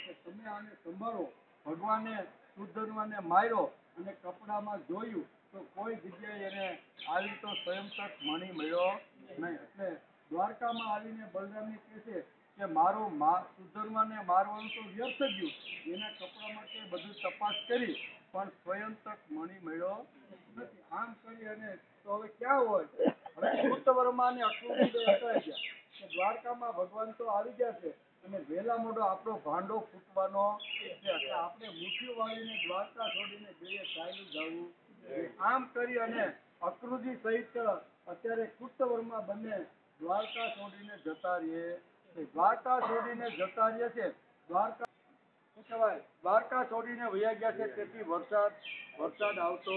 કે તમે આને સંભાળો. ભગવાને સુધન્વાને માર્યો અને કપડામાં જોયું તો કોઈ જગ્યાએ એને આવી તો સ્વયંતક મણી મળ્યો નહીં. એટલે દ્વારકામાં આવીને બલરામને કહે છે કે મારું સુધન્વાને મારવાનું તો વ્યર્થ ગયું. એના કપડા માટે બધું તપાસ કરી પણ સ્વયંતક મણી મળ્યો નથી. આમ કરી અને તો હવે ક્યાં હોય. હવે કૃતવર્મા અને અક્રૂરી બે અથડાઈ ગયા કે દ્વારકામાં ભગવાન તો આવી ગયા છે અને વહેલા મોડો આપણો ભાંડો ફૂટવાનો છે. એટલે આપણે મુઠ્ઠીઓ વાળીને દ્વારકા છોડીને જઈએ ચાલ્યું જવું. આમ કરી અને અક્રૂરી સહિત અત્યારે કૃતવર્મા બંને દ્વારકા છોડીને જતા રહીએ છે. દ્વારકા છોડીને જતા રહીએ છે. દ્વારકા શું કહેવાય દ્વારકા છોડીને વયા ગયા છે. તેથી વરસાદ આવતો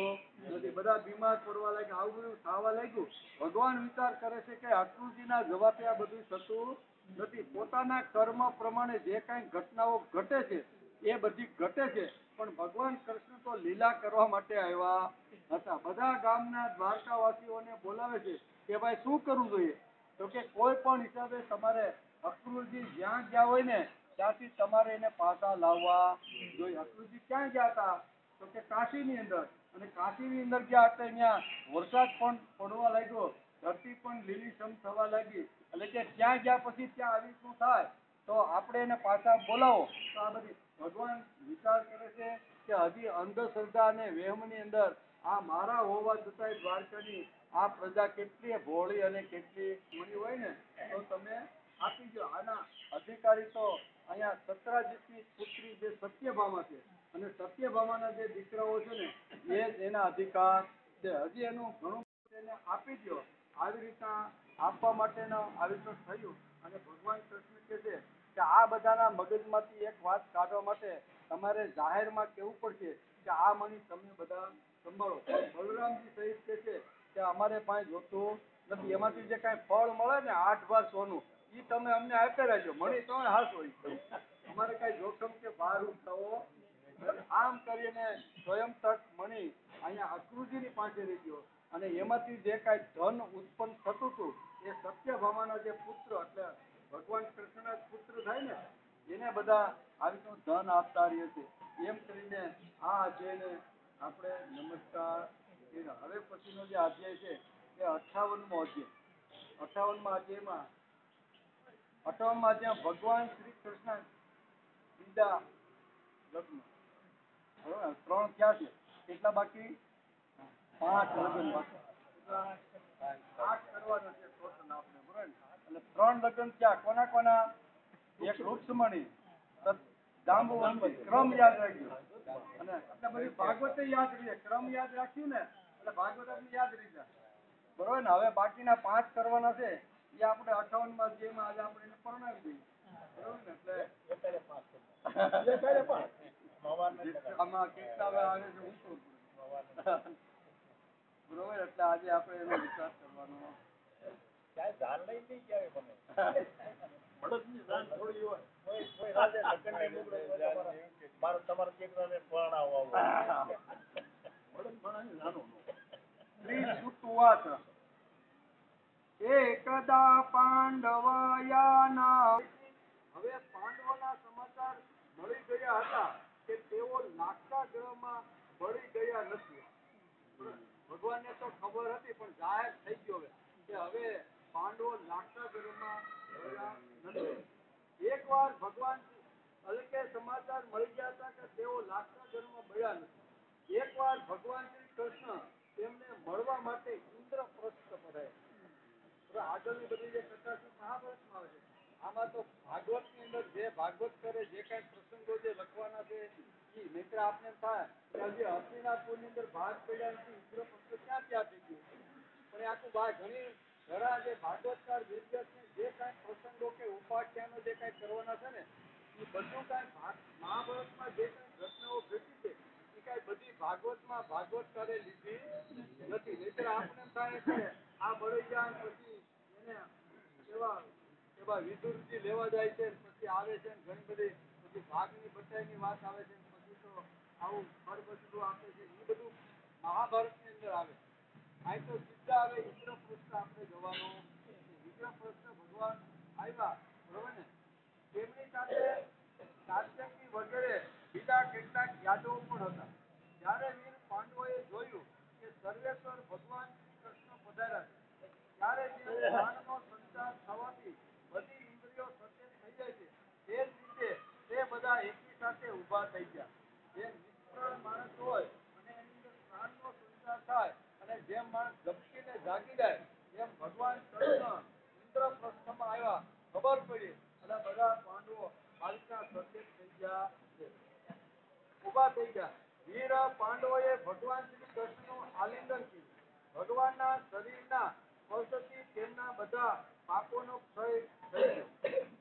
નથી. બધા બીમાર પડવા લાગ્યા. આવું બધું થવા લાગ્યું. ભગવાન વિચાર કરે છે કે અક્રૂરજીના જવાબે આ બધું થતું નથી. પોતાના કર્મ પ્રમાણે જે કાંઈ ઘટનાઓ ઘટે છે એ બધી ઘટે છે. પણ ભગવાન કૃષ્ણ તો લીલા કરવા માટે આવ્યા હતા. બધા ગામના દ્વારકાવાસીઓને બોલાવે છે કે ભાઈ શું કરવું જોઈએ. તો કે કોઈ પણ હિસાબે તમારે અક્રૂરજી જ્યાં ગયા હોય ને ત્યાંથી તમારે એને પાછા લાવવા જોઈએ. અક્રૂરજી ક્યાં ગયા હતા તો કે કાશીની અંદર. અને કાશીની અંદર ગયા એટલે ત્યાં વરસાદ પણ પડવા લાગ્યો. ધરતી પણ લીલીછમ થવા લાગી. એટલે કે ત્યાં ગયા પછી ત્યાં આવી શું થાય તો આપણે એને પાછા બોલાવો. તો આ બધી ભગવાન વિચાર કરે છે કે હજી અંધશ્રદ્ધા અને વહેમની અંદર આ મારા હોવા છતાંય દ્વારકાની આ પ્રજા કેટલી ભોળી અને કેટલી મળી હોય ને તો તમે આપી દો. આના અધિકારી તો અહીંયા સત્રાજીતની પુત્રી જે સત્યભામા છે અને સત્યભામાના જે દીકરાઓ છે ને એ જ એના અધિકાર છે. હજી એનું ઘણું એને આપી દો. આવી રીતના આપવા માટેનો આવી રીતનું થયું. અને ભગવાન કૃષ્ણ કહે છે કે આ બધાના મગજમાંથી એક વાત કાઢવા માટે તમારે જાહેરમાં કહેવું પડશે કે આ મણી તમે બધા સંભાળો. બલરામજી સહિત કહે છે કે અમારે પાસે જોતું નથી. એમાંથી જે કાંઈ ફળ મળે ને 8 ભાર સોનું એ તમે અમને આપી રહેજો. મણી તો હાસ હોય. અમારે કાંઈ જોખમ કે ભાર ઉઠાવો. આમ કરીને સ્વયં તક મણી અહીંયા અક્રૂરજીની પાસે રહી ગયો. અને એમાંથી જે કાંઈ ધન ઉત્પન્ન થતું હતું એ સત્યભામાના જે પુત્ર એટલે ભગવાન કૃષ્ણના પુત્ર થાય ને એને બધા આવી રીતનું ધન આપતા રહે છે. એમ કરીને આ અધ્યાયને આપણે નમસ્કાર કર્યા. હવે પછીનો જે અધ્યાય છે એ 58મો અધ્યાય. 58મા અધ્યાય ભગવાન શ્રી કૃષ્ણ બીજા લગ્ન. બરોબર, 3 ક્યાં છે? કેટલા બાકી? 5 લગ્ન બાકી. 8 કરવાના છે ટોટલ આપણે, બરોબર ને? એટલે 3 લગ્ન ક્યાં? કોના કોના? એક રૂક્ષ્મણી, જાંબુવંતી. ક્રમ યાદ રાખજો. અને એટલે બધી ભાગવત યાદ રહીએ. ક્રમ યાદ રાખ્યું ને એટલે ભાગવત આપણે યાદ રહી જાય. બરોબર ને? હવે બાકીના 5 કરવાના છે એ આપણે 58મા અધ્યાયમાં આજે આપણે એને પરણાવી દઈએ. બરોબર ને? એટલે આમાં કેટલા આવે છે ઊંચું. બરોબર, એટલે આજે આપણે એનો વિચાર કરવાનો. એકદા પાંડવયાના. હવે પાંડવોના સમાચાર મળી ગયા હતા કે તેઓ લાક્ષાગૃહમાં મળી ગયા નથી. ભગવાનને તો ખબર હતી પણ જાહેર થઈ ગયો કે હવે પાંડવો લાક્ષાગૃહમાં રહ્યા નથી. એકવાર ભગવાન અલકે સમાચાર મળી ગયા હતા કે તેઓ લાક્ષાગૃહમાં મળ્યા નથી. એકવાર ભગવાન શ્રી કૃષ્ણ તેમને મળવા માટે ઇન્દ્રપ્રસ્થ પધાર્યા. આગળની બધી જે કથા છે મહાભારતમાં આવે છે. આમાં તો ભાગવતની અંદર જે ભાગવત કરે જે કાંઈ પ્રસંગો જે લખવાના છે એ મિત્ર આપને થાય જે હસ્તિનાપુરની અંદર ભાગ પડ્યા નથી ઇન્દ્રપ્રસ્થ ક્યાં થઈ ગયું. પણ એ આખું ઘણી ઘણા જે ભાગવતકાર વિદ્યાર્થી જે કાંઈ પ્રસંગો કે ઉપાખ્યાનો જે કાંઈ કરવાના છે ને એ બધું કાંઈ મહાભારતમાં જે કાંઈ ઘટનાઓ ઘટી છે એ કાંઈ બધી ભાગવતમાં ભાગવતકારે લીધી નથી. નહીંતર આપણે એમ થાય કે આ બળી જાય પછી એને એવા વિદુરજી લેવા જાય છે પછી આવે છે ઘણી બધી પછી ભાગની બચાઈની વાત આવે છે પછી તો આવું ફળબચડું આપે છે. એ બધું મહાભારતની અંદર આવે. અહીં તો સીધા આવે ઇન્દ્રપ્રસ્થ આપણે જવાનું. ઇન્દ્રપ્રસ્થ ભગવાન આવ્યા, બરોબર ને? તેમની સાથે સાત્યકી વગેરે બીજા કેટલાક યાદવો પણ હતા. જ્યારે વીર પાંડવોએ જોયું કે સર્વેશ્વર ભગવાન શ્રી કૃષ્ણ પધાર્યા છે ત્યારે જે જ્ઞાનનો સંચાર થવાથી બધી ઇન્દ્રિયો સચેત થઈ જાય છે તે જ રીતે તે બધા એકી સાથે ઊભા થઈ ગયા. જેમ નિષ્પ્રાણ માણસ હોય અને એની અંદર પ્રાણનો સંચાર થાય અને જેમ માણસ ઝબકીને જાગી જાય એમ ભગવાન કૃષ્ણ ઇન્દ્રપ્રસ્થમાં આવ્યા. ખબર પડી અને બધા પાંડવો હાલકા સચેત થઈ ગયા, ઊભા થઈ ગયા. વીર પાંડવોએ ભગવાન શ્રી કૃષ્ણનું આલિંગન કર્યું. ભગવાનના શરીરના સ્પર્શથી તેમના બધા પાપોનો ક્ષય થઈ ગયો.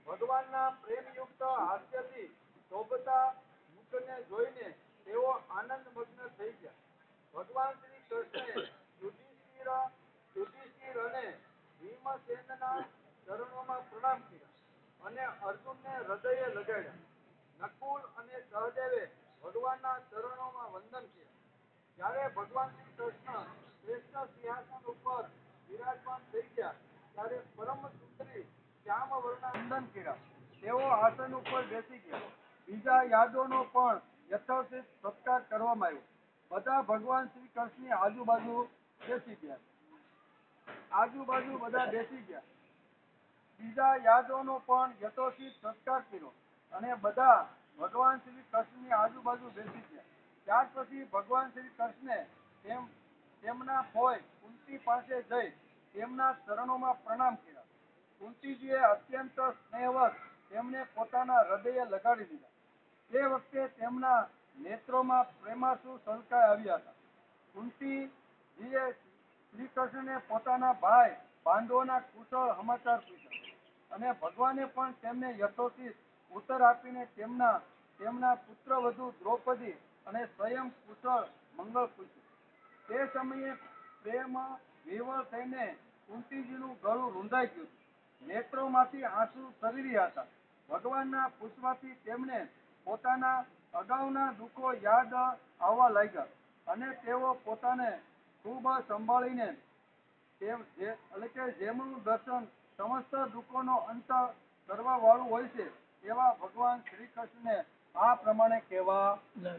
ભગવાનના પ્રેમયુક્ત હાસ્યથી શોભતા મુખને જોઈને તેઓ આનંદમગ્ન થઈ ગયા. ભગવાન શ્રી કૃષ્ણે યુધિષ્ઠિર અને ભીમસેનના ચરણોમાં પ્રણામ કર્યા અને અર્જુનને હૃદયે લગાડ્યા. નકુલ અને સહદેવે ભગવાનના ચરણોમાં વંદન કર્યા. જ્યારે ભગવાન શ્રી કૃષ્ણ શ્રેષ્ઠ સિંહાસન ઉપર વિરાજમાન થઈ ગયા ત્યારે પરમ સુંદરી શ્યામવર્ણના વંદન કર્યા. તેઓ આસન ઉપર બેસી ગયા. બીજા યાદવોનો પણ યથોચિત સત્કાર કરવામાં આવ્યો. બધા ભગવાન શ્રી કૃષ્ણની આજુબાજુ બેસી ગયા. બધા બેસી ગયા. બીજા યાદવોનો પણ યથોચિત સત્કાર કર્યો અને બધા ભગવાન શ્રી કૃષ્ણની આજુબાજુ બેસી ગયા. ત્યાર પછી ભગવાન શ્રી કૃષ્ણે તેમના ફોઈ કુંતી પાસે જઈ તેમના ચરણોમાં પ્રણામ કર્યા. કુંતીજીએ અત્યંત સ્નેહવશ તેમને પોતાના હૃદયે લગાડી દીધા. તે વખતે તેમના નેત્રોમાં પ્રેમાસુ છલકાઈ આવ્યા હતા. કુંતીજીએ શ્રી કૃષ્ણને પોતાના ભાઈ પાંડવોના કુશળ સમાચાર પૂછ્યા અને ભગવાને પણ તેમને યથોચિત ઉત્તર આપીને તેમના પુત્રવધુ દ્રૌપદી અને સ્વયં કુશળ મંગળ પૂછ્યું. તે સમયે પ્રેમ વિવળ થઈને કુંતીજીનું ગળું રૂંધાઈ ગયું. નેત્રોમાંથી આંસુ સરી રહ્યા હતા. ભગવાનના પૂછવાથી તેમને પોતાના અગાઉના દુઃખો યાદ આવવા લાગ્યા અને તેઓ પોતાને ખૂબ સંભાળીને જેમનું દર્શન સમસ્ત દુઃખોનો અંત કરવા વાળું હોય છે એવા ભગવાન શ્રી કૃષ્ણને આ પ્રમાણે કહેવા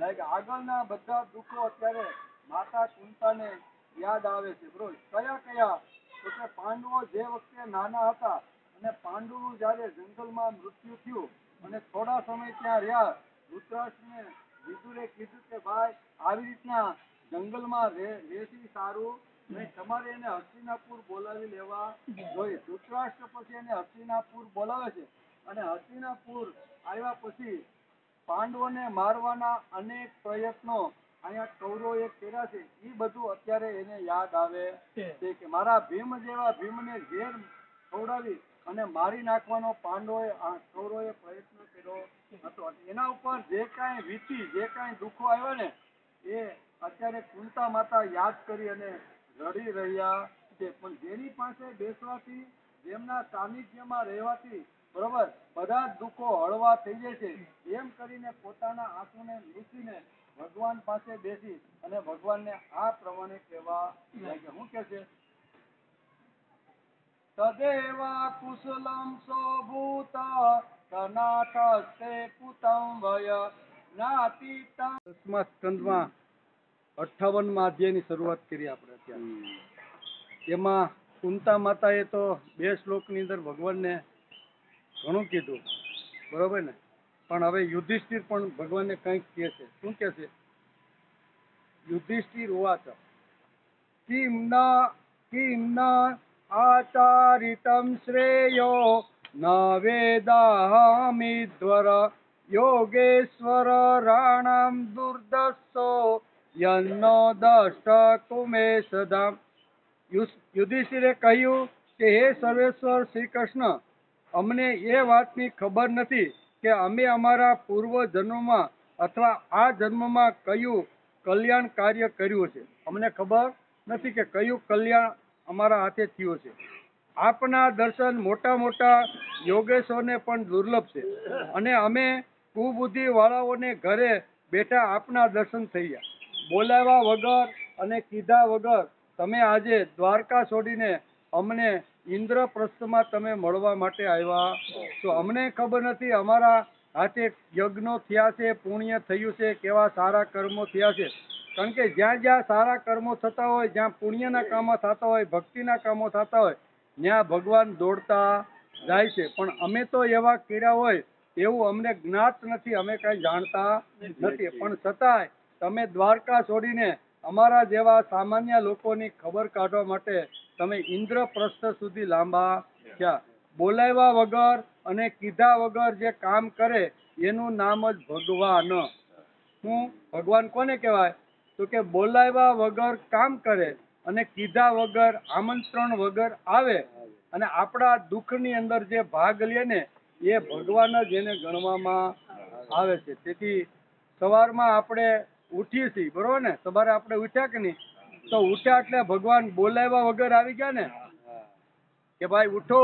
લાગ્યા. આગળના બધા દુઃખો અત્યારે માતા કુંતાને યાદ આવે છે. બરોબર, કયા કયા? તો કે પાંડવો જે વખતે નાના હતા અને પાંડુનું જ્યારે જંગલમાં મૃત્યુ થયું અને થોડા સમય ત્યાં રહ્યા, ધૃતરાષ્ટ્રને વિદુરે કીધું કે ભાઈ આવી રીતના જંગલમાં રહેતી સારું નહીં, તમારે એને હસ્તિનાપુર બોલાવી લેવા જોઈએ. ધૃતરાષ્ટ્ર પછી એને હસ્તિનાપુર બોલાવે છે અને હસ્તિનાપુર આવ્યા પછી પાંડવોને મારવાના અનેક પ્રયત્નો અહીંયા કૌરવોએ કર્યા છે. એ બધું અત્યારે એને યાદ આવે છે કે મારા ભીમ જેવા ભીમને ઝેર ખવડાવી અને મારી નાખવાનો કૌરવોએ પ્રયત્ન કર્યો હતો. એના ઉપર જે કાંઈ વીતી, જે કાંઈ દુઃખો આવ્યા ને, એ અત્યારે કુંતા માતા યાદ કરી અને રડી રહ્યા છે. પણ જેની પાસે બેસવાથી, જેમના સાનિધ્યમાં રહેવાથી બરોબર બધા જ દુઃખો હળવા થઈ જાય છે, એમ કરીને પોતાના આંસુને લૂછીને ભગવાન પાસે બેસી અને ભગવાનને આ પ્રમાણે કહેવા લાગ્યા. શું કે છે? તદેવ કુશલમ સોભૂત કનાથસ્તે પુતં વય જ્ઞાતિતં. 10મા સ્કંદમાં 58મા અધ્યાયની શરૂઆત કરી આપણે અત્યારે. એમાં કુંતા માતાએ તો 2 શ્લોકની અંદર ભગવાનને ઘણું કીધું, બરોબર ને? પણ હવે યુધિષ્ઠિર પણ ભગવાનને કંઈક કહે છે. શું કહે છે? યુધિષ્ઠિર ઉવાચ કિમ ન આચારિતમ શ્રેયો ન વેદાહમિદ્વર યોગેશ્વર રાણામ દુર્દશો યન્નો દષ્ટ કુમેશધામ. યુધિષ્ઠિરે કહ્યું કે હે સર્વેશ્વર શ્રી કૃષ્ણ, અમને એ વાતની ખબર નથી કે અમે અમારા પૂર્વ જન્મમાં અથવા આ જન્મમાં કયું કલ્યાણ કાર્ય કર્યું છે. અમને ખબર નથી કે કયું કલ્યાણ અમારા હાથે થયું છે. આપના દર્શન મોટા મોટા યોગેશ્વરને પણ દુર્લભ છે અને અમે કુબુદ્ધિ વાળાઓને ઘરે બેઠા આપના દર્શન થયા. બોલાવ્યા વગર અને કીધા વગર તમે આજે દ્વારકા છોડીને અમને ઇન્દ્રપ્રસ્થમાં તમે મળવા માટે આવ્યા તો અમને ખબર નથી અમારા હાથે યજ્ઞો થયા છે, પુણ્ય થયું છે, કેવા સારા કર્મો થયા છે. કારણ કે જ્યાં જ્યાં સારા કર્મો થતા હોય, જ્યાં પુણ્યના કામો થતા હોય, ભક્તિના કામો થતા હોય, ત્યાં ભગવાન દોડતા જાય છે. પણ અમે તો એવા કર્યા હોય એવું અમને જ્ઞાત નથી, અમે કાંઈ જાણતા નથી. પણ છતાંય તમે દ્વારકા છોડીને અમારા જેવા સામાન્ય લોકોની ખબર કાઢવા માટે તમે ઇન્દ્રપ્રસ્થ સુધી લાંબા થયા. બોલાવ્યા વગર અને કીધા વગર જે કામ કરે એનું નામ જ ભગવાન. હું ભગવાન કોને કહેવાય? તો કે બોલાવ્યા વગર કામ કરે અને કીધા વગર, આમંત્રણ વગર આવે અને આપણા દુઃખની અંદર જે ભાગ લે ને, એ ભગવાન જ એને ગણવામાં આવે છે. તેથી સવારમાં આપણે ઉઠીએ છીએ, બરોબર ને? સવારે આપણે ઉઠ્યા કે નહીં? તો ઉઠ્યા એટલે ભગવાન બોલાવ્યા વગર આવી ગયા ને, કે ભાઈ ઉઠો,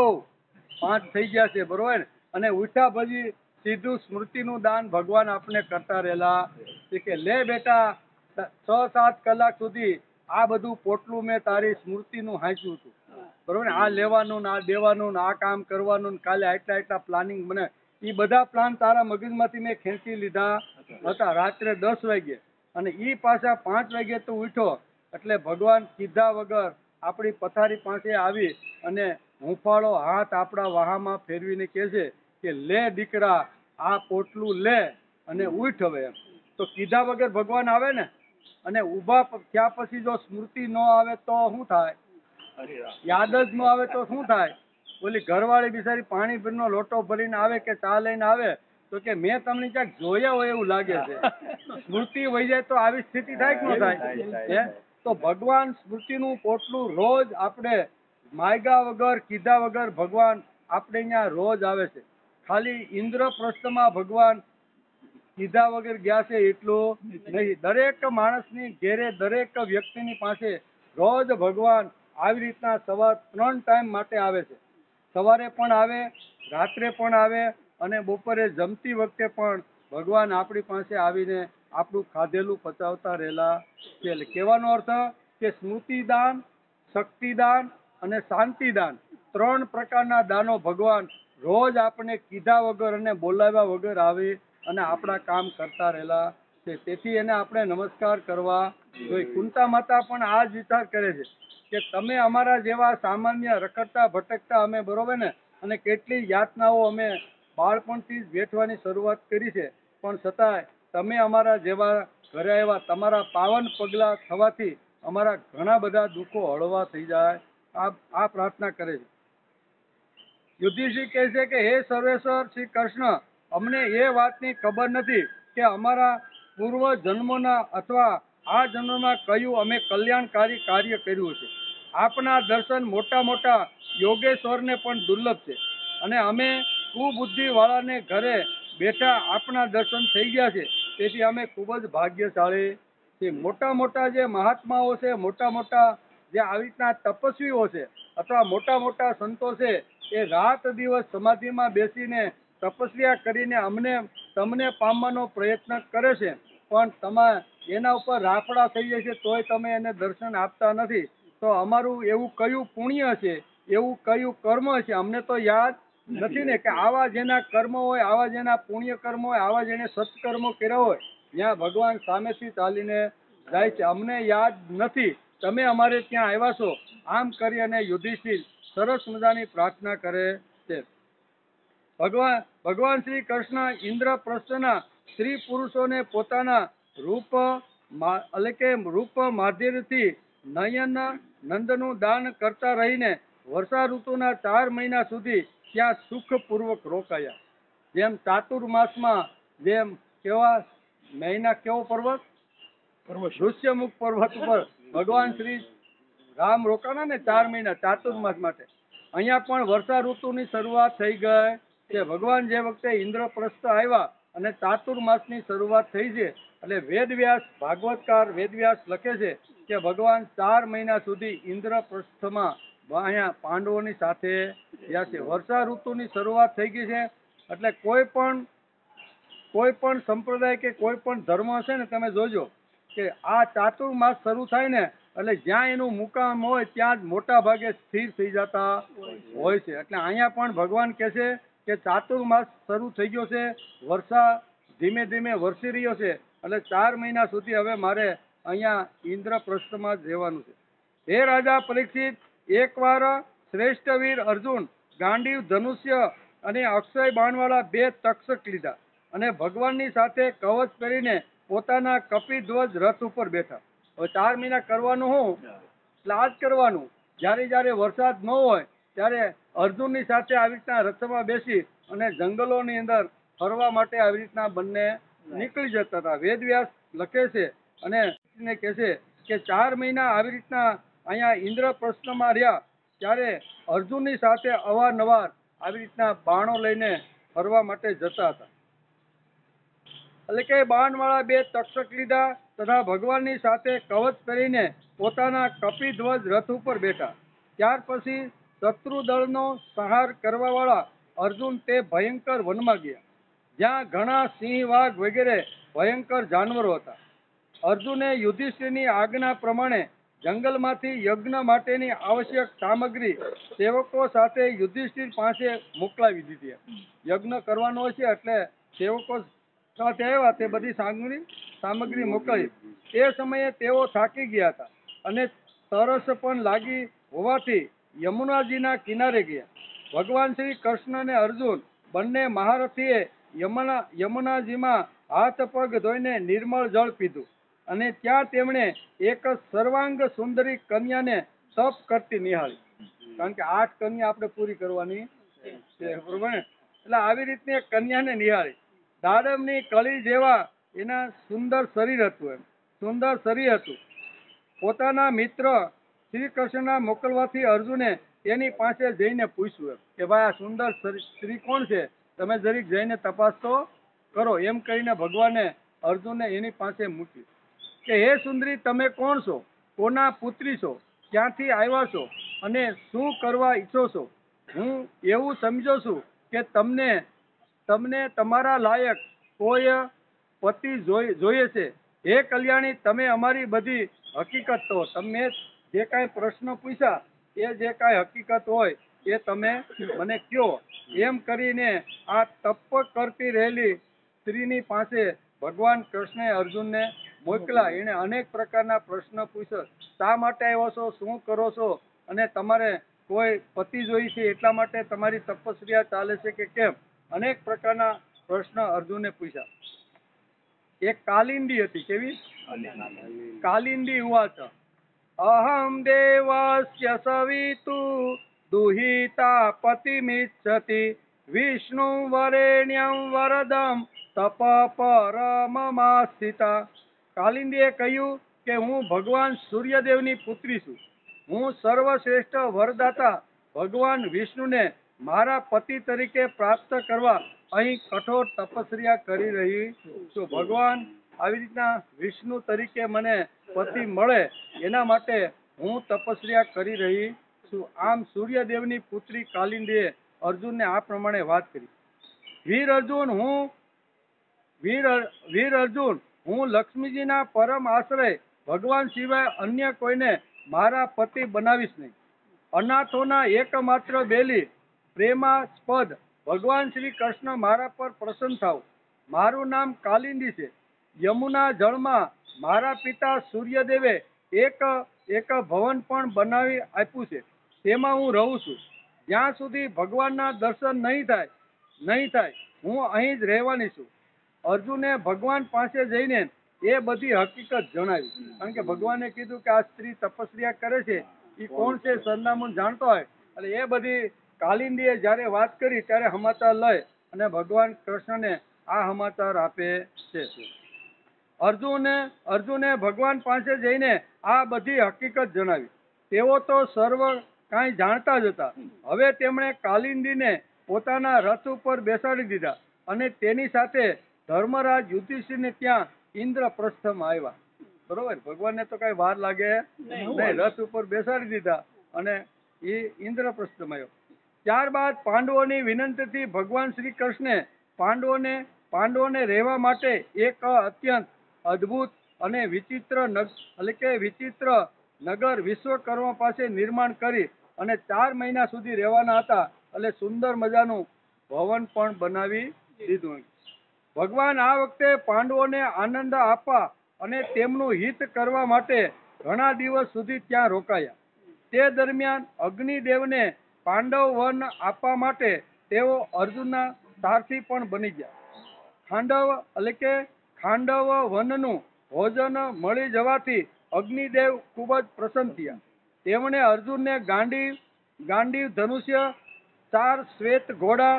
5 થઈ ગયા છે, બરોબર ને? અને ઉઠ્યા પછી સીધું સ્મૃતિનું દાન ભગવાન આપણે કરતા રહેલા કે લે બેટા 6-7 કલાક સુધી આ બધું પોટલું મેં તારી સ્મૃતિનું હાંચ્યું હતું, બરોબર ને? આ લેવાનું ને આ દેવાનું ને આ કામ કરવાનું ને કાલે આટલા પ્લાનિંગ બને, એ બધા પ્લાન તારા મગજમાંથી મેં ખેંચી લીધા હતા. રાત્રે 10 વાગે અને એ પાછા 5 વાગે તો ઉઠો એટલે ભગવાન કીધા વગર આપણી પથારી પાસે આવી અને હુંફાળો હાથ આપણા વહામાં ફેરવીને કહે છે કે લે દીકરા, આ પોટલું લે અને ઉઠ હવે. તો કીધા વગર ભગવાન આવે ને, અને ઊભા થયા પછી જો સ્મૃતિ ન આવે તો શું થાય? યાદ જ ન આવે તો શું થાય? ઓલી ઘરવાળી બિચારી પાણી ભરીનો લોટો ભરીને આવે કે ચા લઈને આવે તો કે મેં તમને ક્યાંક જોયા હોય એવું લાગે છે. સ્મૃતિ વહી જાય તો આવી સ્થિતિ થાય કે ન થાય? તો ભગવાન સ્મૃતિનું પોટલું રોજ આપણે માગ્યા વગર, કીધા વગર ભગવાન આપણે અહીંયા રોજ આવે છે. ખાલી ઇન્દ્રપ્રસ્થમાં ભગવાન કીધા વગર ગયા છે એટલું નહીં, દરેક માણસની ઘેરે, દરેક વ્યક્તિની પાસે રોજ ભગવાન આવી રીતના સવાર 3 ટાઈમ માટે આવે છે. સવારે પણ આવે, રાત્રે પણ આવે અને બપોરે જમતી વખતે પણ ભગવાન આપણી પાસે આવીને આપણું ખાધેલું પચાવતા રહેલા છે. એટલે કહેવાનો અર્થ કે સ્મૃતિદાન, શક્તિદાન અને શાંતિદાન 3 પ્રકારના દાનો ભગવાન રોજ આપણે કીધા વગર અને બોલાવ્યા વગર આવી અને આપણા કામ કરતા રહેલા છે. તેથી એને આપણે નમસ્કાર કરવા જોઈએ. કુંતા માતા પણ આ જ વિચાર કરે છે કે તમે અમારા જેવા સામાન્ય રખડતા ભટકતા અમે, બરોબર ને, અને કેટલી યાતનાઓ અમે બાળપણથી જ વેઠવાની શરૂઆત કરી છે, પણ છતાંય તમે અમારા જેવા ઘરે આવ્યા, તમારા પાવન પગલા થવાથી અમારા ઘણા બધા દુઃખો હળવા થઈ જાય, આ પ્રાર્થના કરે છે. યુધિષ્ઠિર કહે છે કે હે સર્વેશ્વર શ્રી કૃષ્ણ, અમને એ વાતની ખબર નથી કે અમારા પૂર્વ જન્મોના અથવા આ જન્મમાં કયું અમે કલ્યાણકારી કાર્ય કર્યું છે. આપના દર્શન મોટા મોટા યોગેશ્વરને પણ દુર્લભ છે, અને અમે કુબુદ્ધિ વાળાને ઘરે બેઠા આપના દર્શન થઈ ગયા છે, તેથી અમે ખૂબ જ ભાગ્યશાળી છીએ. મોટા મોટા જે મહાત્માઓ છે, મોટા મોટા જે આવી રીતના તપસ્વીઓ છે અથવા મોટા મોટા સંતો છે, એ રાત દિવસ સમાધિમાં બેસીને તપસ્યા કરીને તમને પામવાનો પ્રયત્ન કરે છે, પણ તમે એના ઉપર રાફડા થઈ જાય છે તોય તમે એને દર્શન આપતા નથી. તો અમારું એવું કયું પુણ્ય છે, એવું કયું કર્મ છે, અમને તો યાદ નથી ને, કે આવા જેના કર્મ હોય, આવા જેના પુણ્ય કર્મ હોય, આવા જેને સત્કર્મો કર્યા હોય, ત્યાં ભગવાન સામેથી ચાલીને જાય છે. અમને યાદ નથી, તમે અમારે ત્યાં આવ્યા છો. આમ કરી અને યુધિષ્ઠિર સરસ મજાની પ્રાર્થના કરે છે. ભગવાન શ્રી કૃષ્ણ ઇન્દ્રપ્રસ્થના સ્ત્રી પુરુષોને પોતાના રૂપ માધ્યમથી નયન નંદનું દાન કરતા રહીને વર્ષા ઋતુના 4 મહિના સુધી ત્યાં સુખપૂર્વક રોકાયા. જેમ ચાતુર્માસમાં જેમ કેવા મહિના, કેવો પર્વત, ઋષ્યમુખ પર્વત ઉપર ભગવાન શ્રી રામ રોકાણા ને 4 મહિના ચાતુર્માસ માટે, અહીંયા પણ વર્ષા ઋતુની શરૂઆત થઈ ગઈ છે. ભગવાન જે વખતે ઇન્દ્રપ્રસ્થ આવ્યા અને ચાતુર્માસની શરૂઆત થઈ છે, એટલે વેદવ્યાસ, ભાગવતકાર વેદવ્યાસ લખે છે કે ભગવાન 4 મહિના સુધી ઇન્દ્રપ્રસ્થમાં અહીંયા પાંડવોની સાથે રહ્યા છે. વર્ષા ઋતુની શરૂઆત થઈ ગઈ છે, એટલે કોઈ પણ સંપ્રદાય કે કોઈ પણ ધર્મ હશે ને, તમે જોજો કે આ ચાતુર્માસ શરૂ થાય ને એટલે જ્યાં એનું મુકામ હોય ત્યાં જ મોટા ભાગે સ્થિર થઈ જતા હોય છે. એટલે અહીંયા પણ ભગવાન કહે છે કે ચાતુર્માસ શરૂ થઈ ગયો છે, વર્ષા ધીમે ધીમે વરસી રહ્યો છે, એટલે 4 મહિના સુધી હવે મારે અહીંયા ઇન્દ્રપ્રસ્થમાં જ રહેવાનું છે. હે રાજા પરીક્ષિત, એકવાર શ્રેષ્ઠ વીર અર્જુન ગાંડીવ ધનુષ્ય અને અક્ષય બાણવાળા 2 તક્ષક લીધા અને ભગવાનની સાથે કવચ પહેરીને પોતાના કપિધ્વજ રથ ઉપર બેઠા. હવે 4 મહિના કરવાનું હું, એટલે આ જ કરવાનું. જ્યારે વરસાદ ન હોય ત્યારે અર્જુનની સાથે આવી રીતના રથમાં બેસી અને જંગલોની અંદર ફરવા માટે આવી રીતના બંને નીકળી જતા હતા. વેદવ્યાસ લખે છે અને કહે છે કે 4 મહિના આવી રીતના અહીંયા ઇન્દ્રપ્રસ્થમાં રહ્યા, ત્યારે અર્જુનની સાથે અવારનવાર આવી રીતના બાણો લઈને ફરવા માટે જતા હતા. એટલે કે બાણવાળા 2 તક્ષક લીધા તથા ભગવાનની સાથે કવચ પહેરીને પોતાના કપિધ્વજ રથ ઉપર બેઠા. ત્યાર પછી શત્રુદળનો સંહાર કરવા વાળા અર્જુન તે ભયંકર વનમાં ગયા, જ્યાં ઘણા સિંહ, વાઘ વગેરે ભયંકર જાનવરો હતા. અર્જુને યુધિષ્ઠિરની આજ્ઞા પ્રમાણે જંગલમાંથી યજ્ઞ માટેની આવશ્યક સામગ્રી સેવકો સાથે યુધિષ્ઠિર પાસે મોકલાવી દીધી. યજ્ઞ કરવાનો હોય છે એટલે સેવકો સાથે આવ્યા, તે બધી સામગ્રી મોકલી. તે સમયે તેઓ થાકી ગયા હતા અને તરસ પણ લાગી હોવાથી યમુનાજીના કિનારે ગયા. ભગવાન શ્રી કૃષ્ણ અને અર્જુન બંને મહારથીએ યમુનાજીમાં હાથ પગ ધોઈને નિર્મળ જળ પીધું અને ત્યાં તેમણે એક સર્વાંગ સુંદરી કન્યાને તપ કરતી નિહાળી. કારણ કે 8 કન્યા આપણે પૂરી કરવાની છે, બરોબર ને, એટલે આવી રીતની એક કન્યાને નિહાળી. દાડમની કળી જેવા એના સુંદર શરીર હતું, સુંદર શરીર હતું. પોતાના મિત્ર શ્રી કૃષ્ણના મોકલવાથી અર્જુને એની પાસે જઈને પૂછ્યું કે ભાઈ આ સુંદર સ્ત્રી કોણ છે, તમે જરીક જઈને તપાસ તો કરો. એમ કહીને ભગવાને અર્જુનને એની પાસે મૂકી કે હે સુંદરી, તમે કોણ છો, કોના પુત્રી છો, ક્યાંથી આવ્યા છો અને શું કરવા ઈચ્છો છો? હું એવું સમજો છું કે તમને તમારા લાયક કોઈ પતિ જોઈએ છે. હે કલ્યાણી, તમે અમારી બધી હકીકત તો, તમે જે કાંઈ પ્રશ્ન પૂછ્યા એ જે કાંઈ હકીકત હોય એ તમે મને કયો. એમ કરીને આ તપ કરતી રહેલી સ્ત્રીની પાસે ભગવાન કૃષ્ણે અર્જુનને મોકલા. એને અનેક પ્રકારના પ્રશ્ન પૂછ્યો. શા માટે આવ્યો છો, શું કરો છો, અને તમારે કોઈ પતિ જોઈ છે એટલા માટે તમારી તપસ્યા ચાલે છે કે કેમ? અનેક પ્રકારના પ્રશ્ન અર્જુને પૂછ્યા. એક કાલિંદી હતી. કેવી? કાલિંદી ઉવાચ અહમ દેવસ્ય સવિતુ દુહિતા પતિમિચ્છતિ વિષ્ણુ વરેણ્યમ વરદમ તપ પરમમાસ્થિતા. કાલિંદીએ કહ્યું કે હું ભગવાન સૂર્યદેવની પુત્રી છું. હું સર્વશ્રેષ્ઠ વરદાતા ભગવાન વિષ્ણુને મારા પતિ તરીકે પ્રાપ્ત કરવા અહીં કઠોર તપસ્યા કરી રહી છું. ભગવાન આવી રીતના વિષ્ણુ તરીકે મને પતિ મળે એના માટે હું તપસ્યા કરી રહી છું. આમ સૂર્યદેવની પુત્રી કાલિંદીએ અર્જુનને આ પ્રમાણે વાત કરી. વીર અર્જુન, હું લક્ષ્મીજીના પરમ આશ્રય ભગવાન સિવાય અન્ય કોઈને મારા પતિ બનાવીશ નહીં. અનાથોના એકમાત્ર બેલી પ્રેમાસ્પદ ભગવાન શ્રી કૃષ્ણ મારા પર પ્રસન્ન થાવ. મારું નામ કાલિંદી છે. યમુના જળમાં મારા પિતા સૂર્યદેવે એક ભવન પણ બનાવી આપ્યું છે. તેમાં હું રહું છું. જ્યાં સુધી ભગવાનના દર્શન નહીં થાય હું અહીં જ રહેવાની છું. અર્જુને ભગવાન પાસે જઈને એ બધી હકીકત જણાવી. કારણ કે ભગવાને કીધું કે આ સ્ત્રી તપસ્યા કરે છે, એ કોણ છે સરનામું જાણતો હોય. એટલે એ બધી કાલિંદીએ જ્યારે વાત કરી ત્યારે સમાચાર લઈ અને ભગવાન કૃષ્ણને આ સમાચાર આપે છે. અર્જુને ભગવાન પાસે જઈને આ બધી હકીકત જણાવી. તેઓ તો સર્વ કાંઈ જાણતા જ હતા. હવે તેમણે કાલિંદીને પોતાના રથ ઉપર બેસાડી દીધા અને તેની સાથે ધર્મરાજ યુધિષ્ઠિરને ત્યાં ઇન્દ્રપ્રસ્થમાં આવ્યા. બરોબર, ભગવાનને તો કઈ વાર લાગે નહીં. રથ ઉપર બેસાડી દીધા અને એ ઇન્દ્રપ્રસ્થમાં આવ્યો. ત્યારબાદ પાંડવોની વિનંતીથી ભગવાન શ્રી કૃષ્ણે પાંડવોને રહેવા માટે એક અત્યંત અદ્ભુત અને વિચિત્ર નગર વિશ્વકર્મા પાસે નિર્માણ કરી અને 4 મહિના સુધી રહેવાના હતા. એટલે સુંદર મજાનું ભવન પણ બનાવી દીધું. ભગવાન આ વખતે પાંડવોને આનંદ આપવા અને તેમનું હિત કરવા માટે ઘણા દિવસ સુધી ત્યાં રોકાયા. તે દરમિયાન અગ્નિદેવને પાંડવ વન આપવા માટે તેઓ અર્જુનના સારથી પણ બની ગયા. ખાંડવ વનનું ભોજન મળી જવાથી અગ્નિદેવ ખૂબ જ પ્રસન્ન થયા. તેમણે અર્જુનને ગાંડીવ ધનુષ્ય, 4 શ્વેત ઘોડા,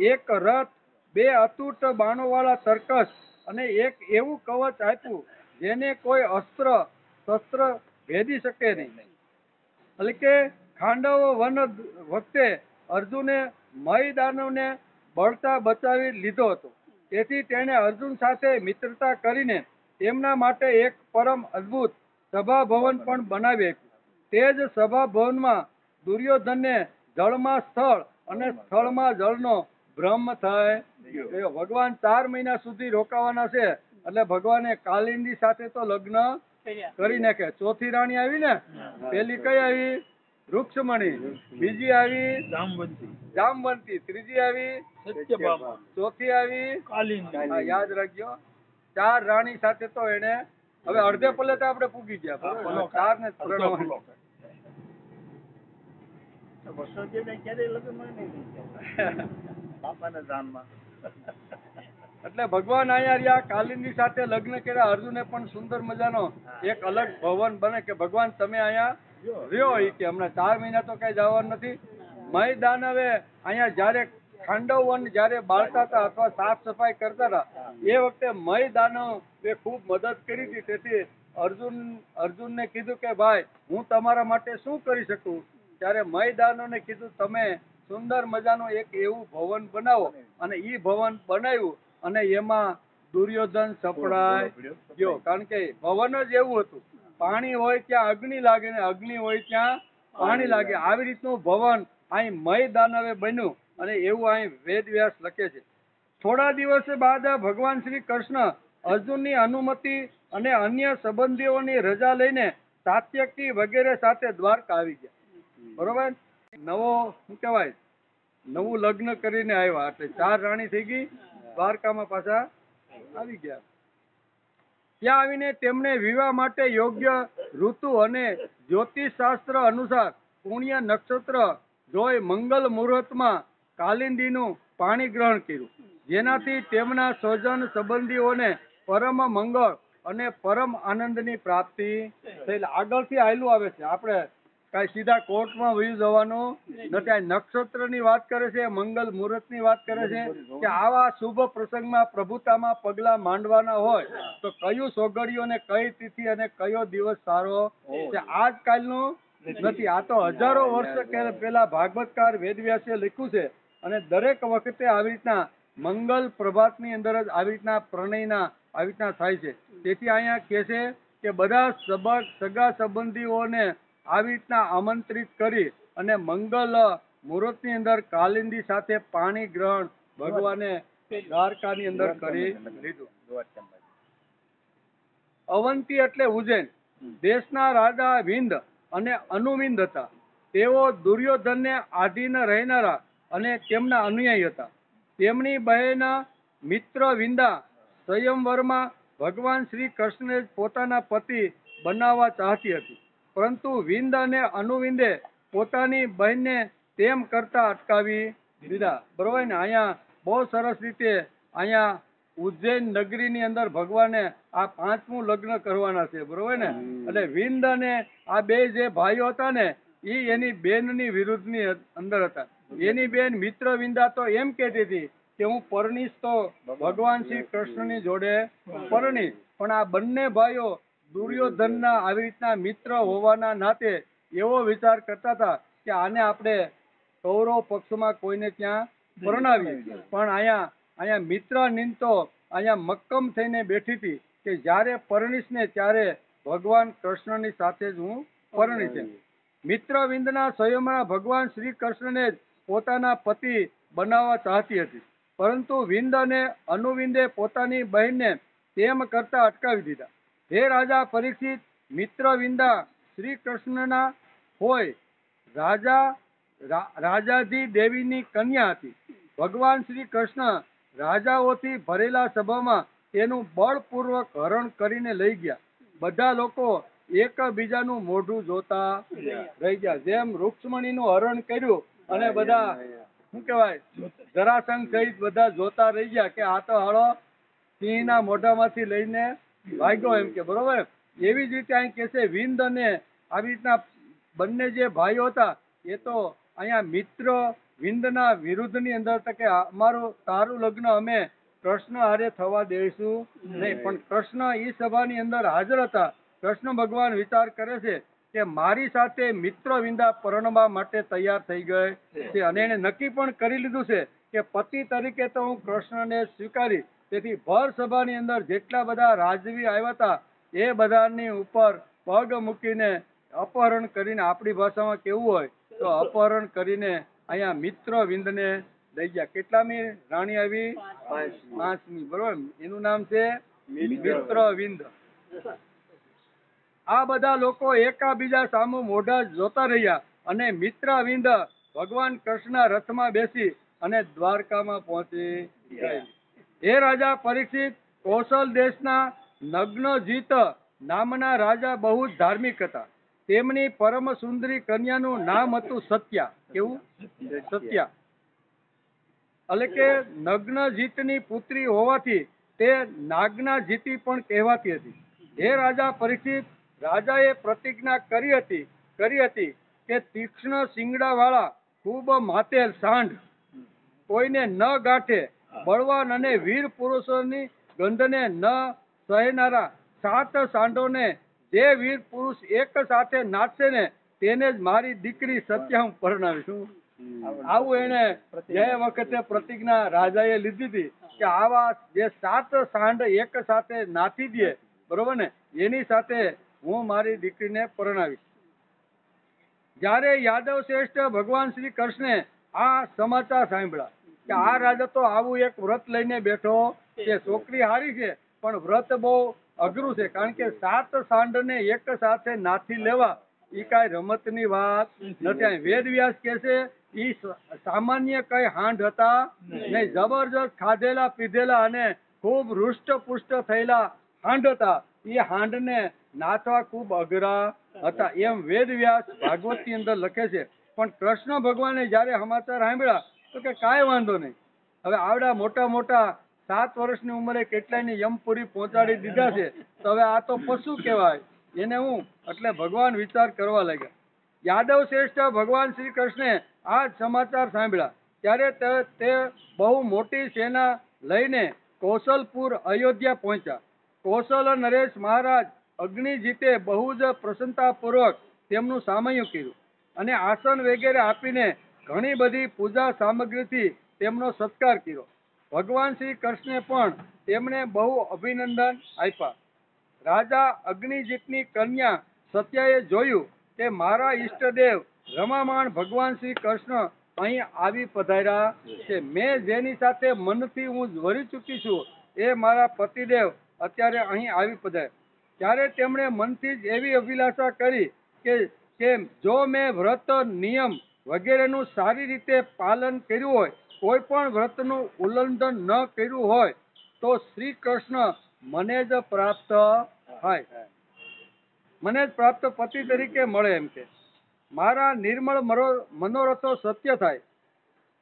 1 રથ, 2 અતૂટ બાણોવાળા તર્કસ અને એક એવું કવચ આપ્યું જેને કોઈ અસ્ત્ર શસ્ત્ર ભેદી શકે નહીં. એટલે કે ખાંડવ વન વખતે અર્જુને મય દાનવને બળતા બચાવી લીધો હતો. તેથી તેણે અર્જુન સાથે મિત્રતા કરીને તેમના માટે એક પરમ અદ્ભુત સભા ભવન પણ બનાવી આપ્યું. તે જ સભા ભવનમાં દુર્યોધનને જળમાં સ્થળ અને સ્થળમાં જળનો ભ્રમ થાય ગયો. ભગવાન 4 મહિના સુધી રોકાવાના છે એટલે ભગવાને કાલિંદી સાથે તો લગ્ન કરી નાખે. ચોથી રાણી આવી ને, પેલી કઈ આવી? રૂક્ષમણી. બીજી આવી જામવંતી. ત્રીજી આવી સત્યભામા. ચોથી આવી કાલિંદી. યાદ રાખજો, 4 રાણી સાથે તો એને હવે અડધે પલે તો આપણે પૂગી ગયા. 4 ને એટલે ભગવાન અહીંયા રહ્યા, કાલિંદી સાથે લગ્ન કર્યા. અર્જુને પણ સુંદર મજાનો એક અલગ ભવન બને કે ભગવાન તમે અહીંયા રહ્યો. કે હમણાં 4 મહિના તો કઈ જવાનું નથી. મય દાનવે અહીંયા જયારે ખાંડવ વન જયારે બાળતા હતા અથવા સાફ સફાઈ કરતા હતા એ વખતે મય દાનવે ખૂબ મદદ કરી હતી. તેથી અર્જુનને કીધું કે ભાઈ હું તમારા માટે શું કરી શકું. ત્યારે મય દાનવને કીધું તમે સુંદર મજાનું એક એવું ભવન બનાવો. અને એ ભવન બનાવ્યું અને એમાં દુર્યોધન સપડાઈ ગયો. કારણ કે ભવન જ એવું હતું, પાણી હોય ત્યાં અગ્નિ લાગે ને અગ્નિ હોય ત્યાં પાણી લાગે. આવી રીતનું ભવન અહીં મય દાનવે બન્યું અને એવું અહીં વેદવ્યાસ લખે છે. થોડા દિવસ બાદ ભગવાન શ્રી કૃષ્ણ અર્જુનની અનુમતિ અને અન્ય સંબંધીઓની રજા લઈને સાત્યકી વગેરે સાથે દ્વારકા આવી ગયા. બરોબર. નવો શું કહેવાય નવું લગ્ન કરીને આવ્યા એટલે 4 રાણી થઈ ગઈ, દ્વારકામાં પાછા આવી ગયા. ત્યાં આવીને તેમણે વિવાહ માટે યોગ્ય ઋતુ અને જ્યોતિષ શાસ્ત્ર અનુસાર પુણ્ય નક્ષત્ર જોઈ મંગલ મુહૂર્તમાં કાલિંદીનું પાણી ગ્રહણ કર્યું, જેનાથી તેમના સ્વજન સંબંધીઓને પરમ મંગળ અને પરમ આનંદની પ્રાપ્તિ થઈ. આગળથી આયલું આવે છે, આપણે કાંઈ સીધા કોર્ટમાં વયું જવાનું નથી. આ નક્ષત્રની વાત કરે છે, મંગલ મુહૂર્તની વાત કરે છે કે આવા શુભ પ્રસંગમાં પ્રભુતામાં પગલા માંડવાના હોય તો કયું સોગડિયું અને કઈ તિથિ અને કયો દિવસ સારો છે આજકાલનું નથી. આ તો હજારો વર્ષ પહેલા ભાગવતકાર વેદવ્યાસે લખ્યું છે અને દરેક વખતે આવી રીતના મંગલ પ્રભાતની અંદર જ આવી રીતના પ્રણયના આવી રીતના થાય છે. તેથી અહીંયા કહે છે કે બધા સગા સંબંધીઓને આવી રીતના આમંત્રિત કરી અને મંગલ મુહૂર્તની અંદર કાલિંદી સાથે પાણી ગ્રહણ ભગવાને દ્વારકાની અંદર કરી લીધું. અવંતી એટલે ઉજ્જૈન દેશના રાજા વિંદ અને અનુવિંદ હતા. તેઓ દુર્યોધનને આધીન રહેનારા અને તેમના અનુયાયી હતા. તેમની બહેન મિત્ર વિંદા સ્વયંવરમાં ભગવાન શ્રી કૃષ્ણને પોતાના પતિ બનાવવા ચાહતી હતી, પરંતુ વિંદ અને અનુવિંદે પોતાની બહેનને તેમ કરતા અટકાવી દીધા. બરોબર ને? અહીંયા બહુ સરસ રીતે અહીંયા ઉજ્જૈન નગરીની અંદર ભગવાને આ 5મું લગ્ન કરવાના છે. બરોબર ને? એટલે વિંદ અને આ બે જે ભાઈઓ હતા ને એ એની બેનની વિરુદ્ધની અંદર હતા. એની બેન મિત્ર વિંદા તો એમ કહેતી હતી કે હું પરણીશ તો ભગવાન શ્રી કૃષ્ણની જોડે પરણીશ, પણ આ બંને ભાઈઓ દુર્યોધનના આવી રીતના મિત્ર હોવાના નાતે એવો વિચાર કરતા હતા કે આને આપણે કૌરવ પક્ષમાં કોઈને ત્યાં પરણાવીએ. પણ અહીંયા મિત્રાનીન તો અહીંયા મક્કમ થઈને બેઠી હતી કે જ્યારે પરણીશ ને ત્યારે ભગવાન કૃષ્ણની સાથે જ હું પરણીશ. મિત્રવિંદના સ્વયંમાં ભગવાન શ્રી કૃષ્ણને જ પોતાના પતિ બનાવવા ચાહતી હતી, પરંતુ વિંદ અને અનુવિંદે પોતાની બહેનને તેમ કરતા અટકાવી દીધા. હે રાજા પરીક્ષિત, મિત્રવિંદા શ્રી કૃષ્ણના હોય રાજાજી દેવીની કન્યા હતી. ભગવાન શ્રી કૃષ્ણ રાજાઓથી ભરેલા સભામાં તેનું બળપૂર્વક હરણ કરીને લઈ ગયા. બધા લોકો એકબીજાનું મોઢું જોતા રહી ગયા. જેમ રૂક્ષ્મણીનું હરણ કર્યું અને બધા શું કહેવાય જરાસંઘ સહિત બધા જોતા રહી ગયા કે આ તો હાળો સિંહના મોઢામાંથી લઈને ભાગ્યો એમ કે. બરોબર? એવી જ રીતે અહીં કે છે વિંદ અને આવી રીતના બંને જે ભાઈઓ હતા એ તો અહીંયા મિત્ર વિંદના વિરુદ્ધની અંદર કે અમારું તારું લગ્ન અમે કૃષ્ણ હારે થવા દઈશું નહીં. પણ કૃષ્ણ એ સભાની અંદર હાજર હતા. કૃષ્ણ ભગવાન વિચાર કરે છે કે મારી સાથે મિત્ર વિંદા પરણવા માટે તૈયાર થઈ ગઈ છે અને એને નક્કી પણ કરી લીધું છે કે પતિ તરીકે તો હું કૃષ્ણને સ્વીકારી. તેથી ભર સભાની અંદર જેટલા બધા રાજવી આવ્યા હતા એ બધાની ઉપર પગ મૂકીને અપહરણ કરીને, આપણી ભાષામાં કેવું હોય તો અપહરણ કરીને અહીંયા મિત્ર વિંદને લઈ ગયા. કેટલામી રાણી આવી? 5મી. બરોબર? એનું નામ છે મિત્ર વિંદ. આ બધા લોકો એકાબીજા સામું મોઢા જોતા રહ્યા અને મિત્રવિંદ ભગવાન કૃષ્ણના રથમાં બેસી અને દ્વારકામાં પહોંચી ગઈ. હે રાજા પરીક્ષિત, કૌશલ દેશના નગ્નજીત નામના રાજા બહુ જ ધાર્મિક હતા. તેમની પરમ સુંદરી કન્યાનું નામ હતું સત્યા. કેવું? સત્યા. એટલે કે નગ્નજીતની પુત્રી હોવાથી તે નાગનાજીતી પણ કહેવાતી હતી. હે રાજા પરીક્ષિત, રાજાએ પ્રતિજ્ઞા કરી હતી કે તીક્ષ્ણ શિંગડા વાળા ખૂબ માતેલ સાંઢ કોઈને ન ગાંઠે, બળવાન અને વીર પુરુષોની ગંધને ન સહેનારા 7 સાંઢોને જે વીર પુરુષ એક સાથે નાચશે ને તેને જ મારી દીકરી સત્યા હું પરણાવીશું. આવું એને જે વખતે પ્રતિજ્ઞા રાજાએ લીધી હતી કે આવા જે 7 સાંઢ એક સાથે નાચી દે, બરોબર ને, એની સાથે હું મારી દીકરીને પરણાવીશ. જ્યારે યાદવ શ્રેષ્ઠ ભગવાન શ્રી કૃષ્ણે આ સમાચાર સાંભળ્યા કે આ રાજા તો આવું એક વ્રત લઈને બેઠો છે, છોકરી હારી છે પણ વ્રત બહુ અઘરું છે, કારણ કે 7 સાંઢને એક સાથે નાથી લેવા એ કાંઈ રમતની વાત નથી. વેદ વ્યાસ કહે છે એ સામાન્ય કઈ હાંડ હતા નહીં, જબરજસ્ત ખાધેલા પીધેલા અને ખૂબ હૃષ્ટ પુષ્ટ થયેલા હાંડ હતા. એ હાંડને નાથવા ખૂબ અઘરા હતા એમ વેદ વ્યાસ ભાગવતની અંદર લખે છે. પણ કૃષ્ણ ભગવાને જયારે સમાચાર સાંભળ્યા તો કે કાંઈ વાંધો નહીં, હવે આવડા મોટા મોટા 7 વર્ષની ઉંમરે કેટલાયની યમપુરી પહોંચાડી દીધા છે, તો હવે આ તો પશુ કહેવાય એને હું. એટલે ભગવાન વિચાર કરવા લાગ્યા. યાદવ શ્રેષ્ઠ ભગવાન શ્રી કૃષ્ણે આ સમાચાર સાંભળ્યા ત્યારે તે બહુ મોટી સેના લઈને કૌશલપુર અયોધ્યા પહોંચ્યા. કૌશલ નરેશ મહારાજ અગ્નિજીતે બહુ જ પ્રસન્નતાપૂર્વક તેમનું સામયું કર્યું અને આસન વગેરે આપીને ઘણી બધી પૂજા સામગ્રીથી તેમનો સત્કાર કર્યો. ભગવાન શ્રી કૃષ્ણે પણ તેમને બહુ અભિનંદન આપ્યા. રાજા અગ્નિજીતની કન્યા સત્યાએ જોયું કે મારા ઈષ્ટદેવ રમામાણ ભગવાન શ્રી કૃષ્ણ અહીં આવી પધાર્યા છે. મેં જેની સાથે મનથી હું વરી ચૂકી છું એ મારા પતિદેવ અત્યારે અહીં આવી પધાર્યા. ત્યારે તેમણે મનથી જ એવી અભિલાષા કરી કે જો મેં વ્રત નિયમ વગેરેનું સારી રીતે પાલન કર્યું હોય, કોઈ પણ વ્રતનું ઉલ્લંઘન ન કર્યું હોય તો શ્રી કૃષ્ણ મને જ પ્રાપ્ત થાય, મને જ પ્રાપ્ત પતિ તરીકે મળે એમ કે મારા નિર્મળ મનોરથો સત્ય થાય.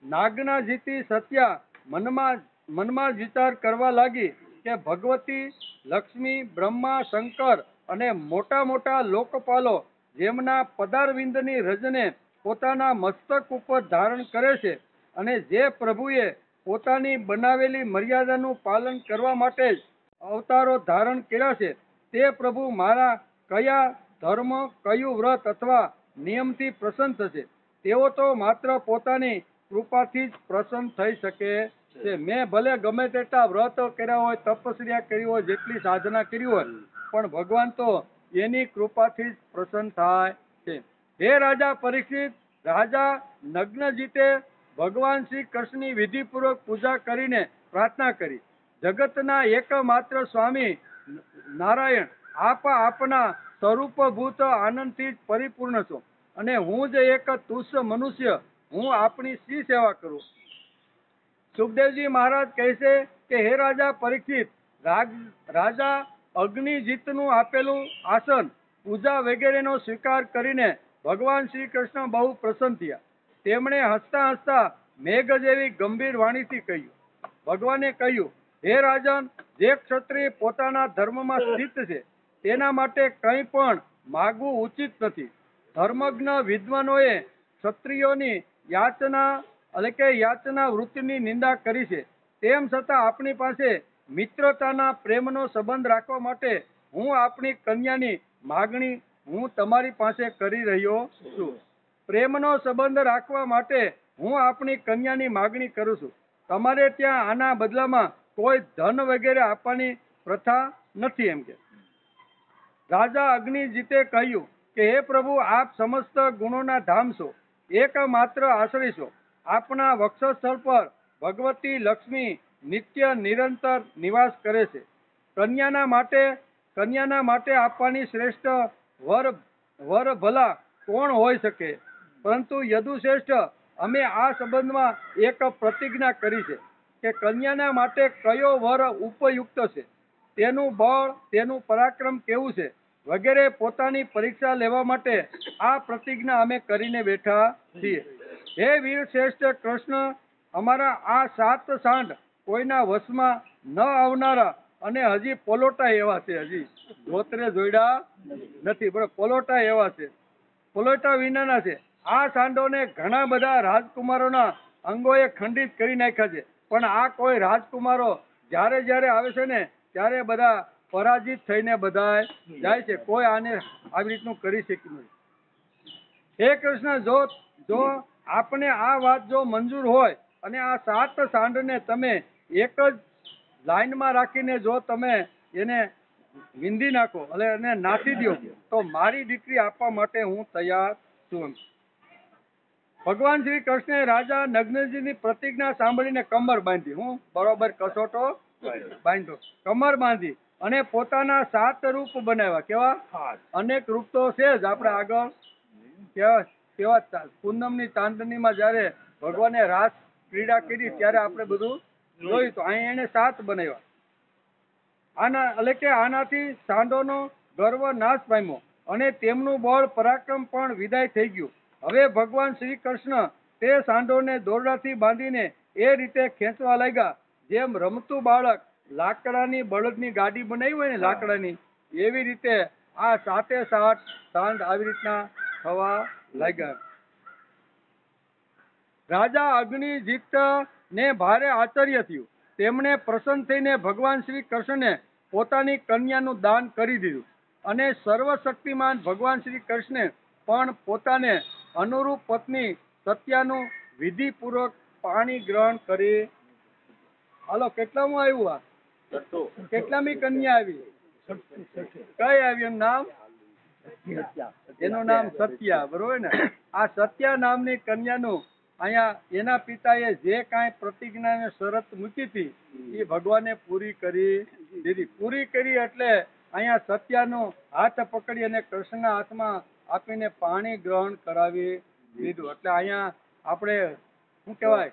નાગના જીતી સત્યા મનમાં જ વિચાર કરવા લાગી કે ભગવતી લક્ષ્મી બ્રહ્મા શંકર અને મોટા મોટા લોકપાલો જેમના પદારવિંદની રજને પોતાના મસ્તક ઉપર ધારણ કરે છે અને જે પ્રભુએ પોતાની બનાવેલી મર્યાદાનું પાલન કરવા માટે જ અવતારો ધારણ કર્યા છે, તે પ્રભુ મારા કયા ધર્મ કયું વ્રત અથવા નિયમથી પ્રસન્ન થશે? તેઓ તો માત્ર પોતાની કૃપાથી જ પ્રસન્ન થઈ શકે છે. મેં ભલે ગમે તેટલા વ્રત કર્યા હોય, તપસ્યા કરી હોય, જેટલી સાધના કરી હોય, પણ ભગવાન તો એની કૃપાથી જ પ્રસન્ન થાય છે. હે રાજા પરીક્ષિત, રાજા નગ્નજીતે ભગવાન શ્રી કૃષ્ણની વિધિપૂર્વક પૂજા કરીને પ્રાર્થના કરી, જગતના એકમાત્ર સ્વામી નારાયણ, આપ આપના સ્વરૂપભૂત આનંદથી જ પરિપૂર્ણ છો અને હું જ એક તુચ્છ મનુષ્ય, હું આપની શી સેવા કરું? સુખદેવજી મહારાજ કહે છે કે હે રાજા પરીક્ષિત, રાજા અગ્નિજીતનું આપેલું આસન પૂજા વગેરેનો સ્વીકાર કરીને ભગવાન શ્રી કૃષ્ણ બહુ પ્રસન્ન થયા. તેમણે હસતા હસતા મેઘ જેવી ગંભીર વાણીથી કહ્યું. ભગવાને કહ્યું, હે રાજન, જે ક્ષત્રિય પોતાના ધર્મમાં સ્થિત છે તેના માટે કંઈ પણ માગવું ઉચિત નથી. ધર્મજ્ઞ વિદ્વાનોએ ક્ષત્રિયોની યાચના વૃત્તિની નિંદા કરી છે. તેમ છતાં આપણી પાસે મિત્રતાના પ્રેમનો સંબંધ રાખવા માટે હું આપણી કન્યાની માગણી હું તમારી પાસે કરી રહ્યો છું. પ્રેમનો સંબંધ રાખવા માટે હું આપણી કન્યાની માગણી કરું છું. તમારે ત્યાં આના બદલામાં કોઈ ધન વગેરે આપવાની પ્રથા નથી એમ કે. રાજા અગ્નિજીતે કહ્યું કે હે પ્રભુ, આપ સમસ્ત ગુણોના ધામ છો, એકમાત્ર આશ્રય છો. આપના વક્ષસ્થળ પર ભગવતી લક્ષ્મી નિત્ય નિરંતર નિવાસ કરે છે. કન્યાના માટે આપવાની શ્રેષ્ઠ વર ભલા કોણ હોઈ શકે? પરંતુ યદુશ્રેષ્ઠ, અમે આ સંબંધમાં એક પ્રતિજ્ઞા કરી છે કે કન્યાના માટે કયો વર ઉપયુક્ત છે, તેનું બળ, તેનું પરાક્રમ કેવું છે વગેરે પોતાની પરીક્ષા લેવા માટે આ પ્રતિજ્ઞા અમે કરીને બેઠા છીએ. હે વીર શ્રેષ્ઠ કૃષ્ણ, અમારા આ 7 સાંડ કોઈના વશમાં ન આવનારા અને હજી પોલોટા એવા છે, હજી ગોત્રે જોડ્યા નથી, પણ પોલોટા એવા છે, પોલોટા વિનાના છે. આ સાંડોને ઘણા બધા રાજકુમારોના અંગોએ ખંડિત કરી નાખ્યા છે, પણ આ કોઈ રાજકુમારો જ્યારે જ્યારે આવે છે ને ત્યારે બધા પરાજિત થઈને બધા જાય છે. કોઈ આને આવી રીતનું કરી શક્યું નથી. હે કૃષ્ણ, જો આપને આ વાત જો મંજૂર હોય અને આ 7 સાંડને તમે એક જ લાઈનમાં રાખીને જો તમે એને વિંધી નાખો એટલે એને નાથી દો તો મારી દીકરી આપવા માટે હું તૈયાર છું. ભગવાન શ્રી કૃષ્ણે રાજા નગ્નજીની પ્રતિજ્ઞા સાંભળીને કમર બાંધી, હું બરોબર કસોટો બાંધ્યો, કમર બાંધી અને પોતાના 7 રૂપ બનાવ્યા. કેવા? અનેક રૂપ તો છે જ. આપણે આગળ કેવા પૂનમની ચાંદનીમાં જયારે ભગવાને રાસ ક્રીડા કરી ત્યારે આપણે બધું જોયું. તો અહીં એને 7 બનાવ્યા. એટલે કે આનાથી સાંડોનો ગર્વ નાશ પામ્યો અને તેમનું બળ પરાક્રમ પણ વિદાય થઈ ગયું. હવે ભગવાન શ્રી કૃષ્ણ તે સાંડોને દોરડાથી બાંધીને એ રીતે ખેંચવા લાગ્યા જેમ રમતું બાળક લાકડાની બળદની ગાડી બનાવી હોય ને લાકડાની, એવી રીતે આ 7 સાંડ આવી રીતના થવા લાગ્યા. રાજા અગ્નિજીત ને ભારે આશ્ચર્ય થયું. તેમણે પ્રસન્ન થઈને ભગવાન શ્રી કૃષ્ણને પોતાની કન્યાનું દાન કરી દીધું અને સર્વશક્તિમાન ભગવાન શ્રી કૃષ્ણે પણ પોતાને અનુરૂપ પત્ની સત્યાનું વિધિપૂર્વક પાણી ગ્રહણ કરી. હાલો, કેટલામું આવ્યું? આ કેટલામી કન્યા આવી? કઈ આવી? એનું નામ? એનું નામ સત્યા. બરોબર ને? આ સત્યા નામની કન્યાનું અહીંયા એના પિતાએ જે કાંઈ પ્રતિજ્ઞા ને શરત મૂકી હતી એ ભગવાને પૂરી કરી દીધી. પૂરી કરી એટલે અહીંયા સત્યાનો હાથ પકડી અને કૃષ્ણના હાથમાં આપીને પાણી ગ્રહણ કરાવી દીધું. એટલે અહીંયા આપણે શું કહેવાય,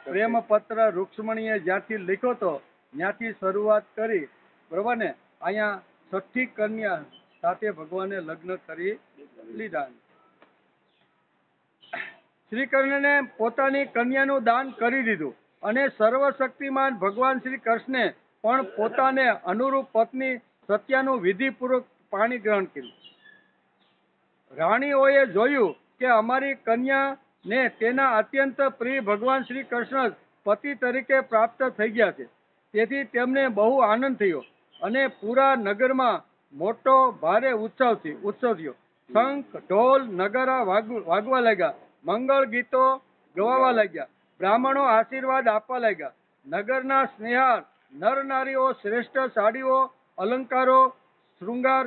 પ્રેમ પત્ર રૂક્ષ્મણીએ જ્યાંથી લખ્યો હતો ત્યાંથી શરૂઆત કરી. બરોબર ને? અહીંયા 6ઠી કન્યા સાથે ભગવાને લગ્ન કરી લીધા. શ્રી કૃષ્ણને પોતાની કન્યાનું દાન કરી દીધું અને સર્વશક્તિમાન ભગવાન શ્રી કૃષ્ણે પણ પોતાને અનુરૂપ પત્ની સત્યાનું વિધિપૂર્વક પાણી ગ્રહણ કર્યું. રાણીઓએ જોયું કે અમારી કન્યાને તેના અત્યંત પ્રિય ભગવાન શ્રી કૃષ્ણ પતિ તરીકે પ્રાપ્ત થઈ ગયા છે. તેથી તેમને બહુ આનંદ થયો અને પૂરા નગરમાં મોટો ભારે ઉત્સવ થયો. શંખ, ઢોલ, નગારા વાગવા લાગ્યા. મંગળ ગીતો ગવાવા લાગ્યા. બ્રાહ્મણો આશીર્વાદ આપવા લાગ્યા. નગરના સ્નેહાર નર નારીઓ શ્રેષ્ઠ સાડીઓ, અલંકારો, શૃંગાર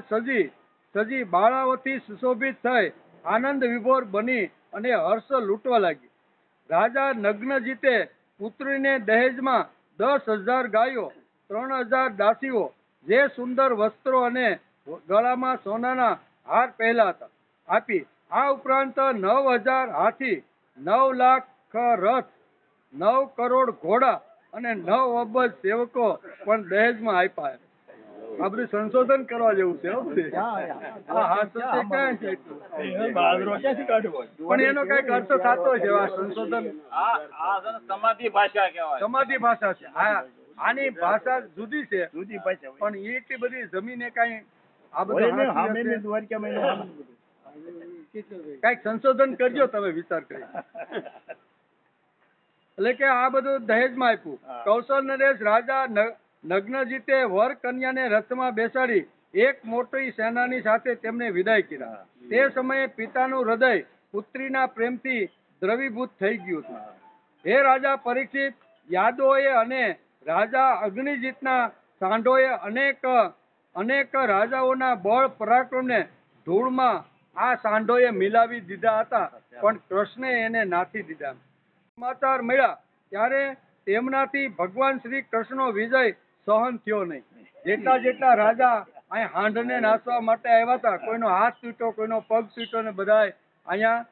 સજી બાળાઓથી સુશોભિત થઈ આનંદ વિભોર બની અને હર્ષ લૂંટવા લાગી. રાજા નગ્નજીતે પુત્રીને દહેજમાં 10,000 ગાયો, 3,000 દાસીઓ, જે સુંદર વસ્ત્રો અને ગળામાં સોનાના હાર પહેલા હતા આપી. આ ઉપરાંત 9,000 હાથી, 9 લાખ રથ, 9 કરોડ ઘોડા અને 9 અબજ સેવકો પણ દહેજમાં આપ્યા. આ બધું સંશોધન કરવા જેવું છે. પણ એનો કઈક અર્થ થતો છે. આ સંશોધન સમાધિ ભાષા કહેવાય. સમાધિ ભાષા છે. આની ભાષા જુદી છે, પણ એટલી બધી જમીને કઈ આ બધું કઈક સંશોધન કરજો તમે, વિચાર કરી. એટલે કે આ બધું દહેજમાં આપ્યું. કૌશલ નરેશ રાજા નગ્નજીતે વર કન્યાને રથમાં બેસાડી એક મોટી સેનાની સાથે તેમને વિદાય કર્યા. તે સમયે પિતાનું હૃદય પુત્રીના પ્રેમથી દ્રવીભૂત થઈ ગયું હતું. હે રાજા પરીક્ષિત, યાદવોએ અને રાજા અગ્નિજીતના સાંઢોએ અનેક રાજાઓના બળ પરાક્રમને ધૂળમાં આ સાંઢોએ મિલાવી દીધા હતા, પણ કૃષ્ણે એને નાથી દીધા. સમાચાર મળ્યા ત્યારે તેમનાથી ભગવાન શ્રી કૃષ્ણનો વિજય સહન થયો નહીં. જેટલા રાજા અહીં હાંડને નાચવા માટે આવ્યા હતા, કોઈનો હાથ તૂટ્યો, કોઈનો પગ તૂટ્યો ને બધા અહીંયા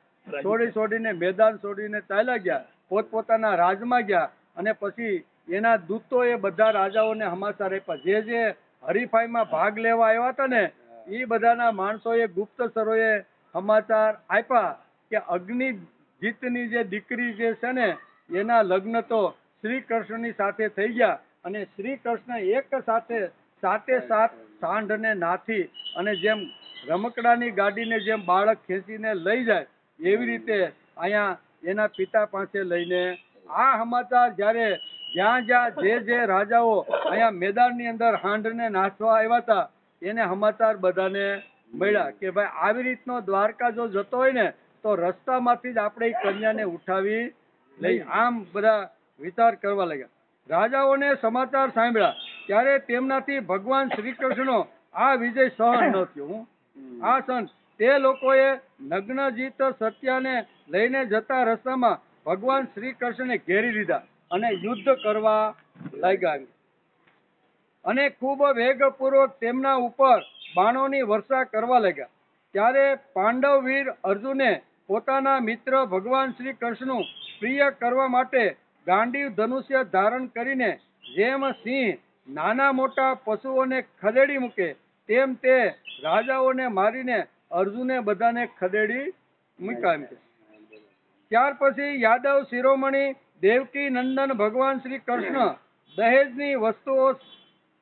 છોડીને મેદાન છોડીને ચાલ્યા ગયા, પોતપોતાના રાજમાં ગયા. અને પછી એના દૂતોએ બધા રાજાઓને સમાચાર આપ્યા. જે હરીફાઈમાં ભાગ લેવા આવ્યા હતા ને એ બધાના માણસોએ, ગુપ્તચરોએ સમાચાર આપ્યા કે અગ્નિજીતની જે દીકરી જે છે ને એના લગ્ન તો શ્રી કૃષ્ણની સાથે થઈ ગયા. અને શ્રી કૃષ્ણ એક સાથે 7 સાંઢને નાથી અને જેમ રમકડાની ગાડીને જેમ બાળક ખેંચીને લઈ જાય એવી રીતે અહીંયા એના પિતા પાસે લઈને આ સમાચાર જ્યારે જ્યાં જે રાજાઓ અહીંયા મેદાનની અંદર હાંડને નાચવા આવ્યા હતા એને સમાચાર બધાને મળ્યા કે ભાઈ આવી રીતનો દ્વારકા જો જતો હોય ને તો રસ્તામાંથી જ આપણે કન્યાને ઉઠાવી લઈ. આમ બધા વિચાર કરવા લાગ્યા. રાજાઓને સમાચાર સાંભળ્યા ત્યારે તેમનાથી ભગવાન શ્રી કૃષ્ણનો આ વિજય સહન ન થયો. આ સહન તે લોકોએ નગ્નજીત સત્યાને લઈને જતા રસ્તામાં ભગવાન શ્રી કૃષ્ણને ઘેરી લીધા અને યુદ્ધ કરવા લાગ્યા. અને ખૂબ વેગપૂર્વક તેમના ઉપર બાણોની વર્ષા કરવા લાગ્યા. ત્યારે પાંડવ વીર અર્જુને પોતાના મિત્ર ભગવાન શ્રી કૃષ્ણનું પ્રિય કરવા માટે ગાંડીવ ધનુષ્ય ધારણ કરીને જેમ સિંહ નાના મોટા પશુઓને ખદેડી મૂકે તેમ તે રાજાઓને મારીને અર્જુને બધાને ખદેડી મૂક્યા. ત્યાર પછી યાદવ શિરોમણી દેવકી નંદન ભગવાન શ્રી કૃષ્ણ દહેજની વસ્તુઓ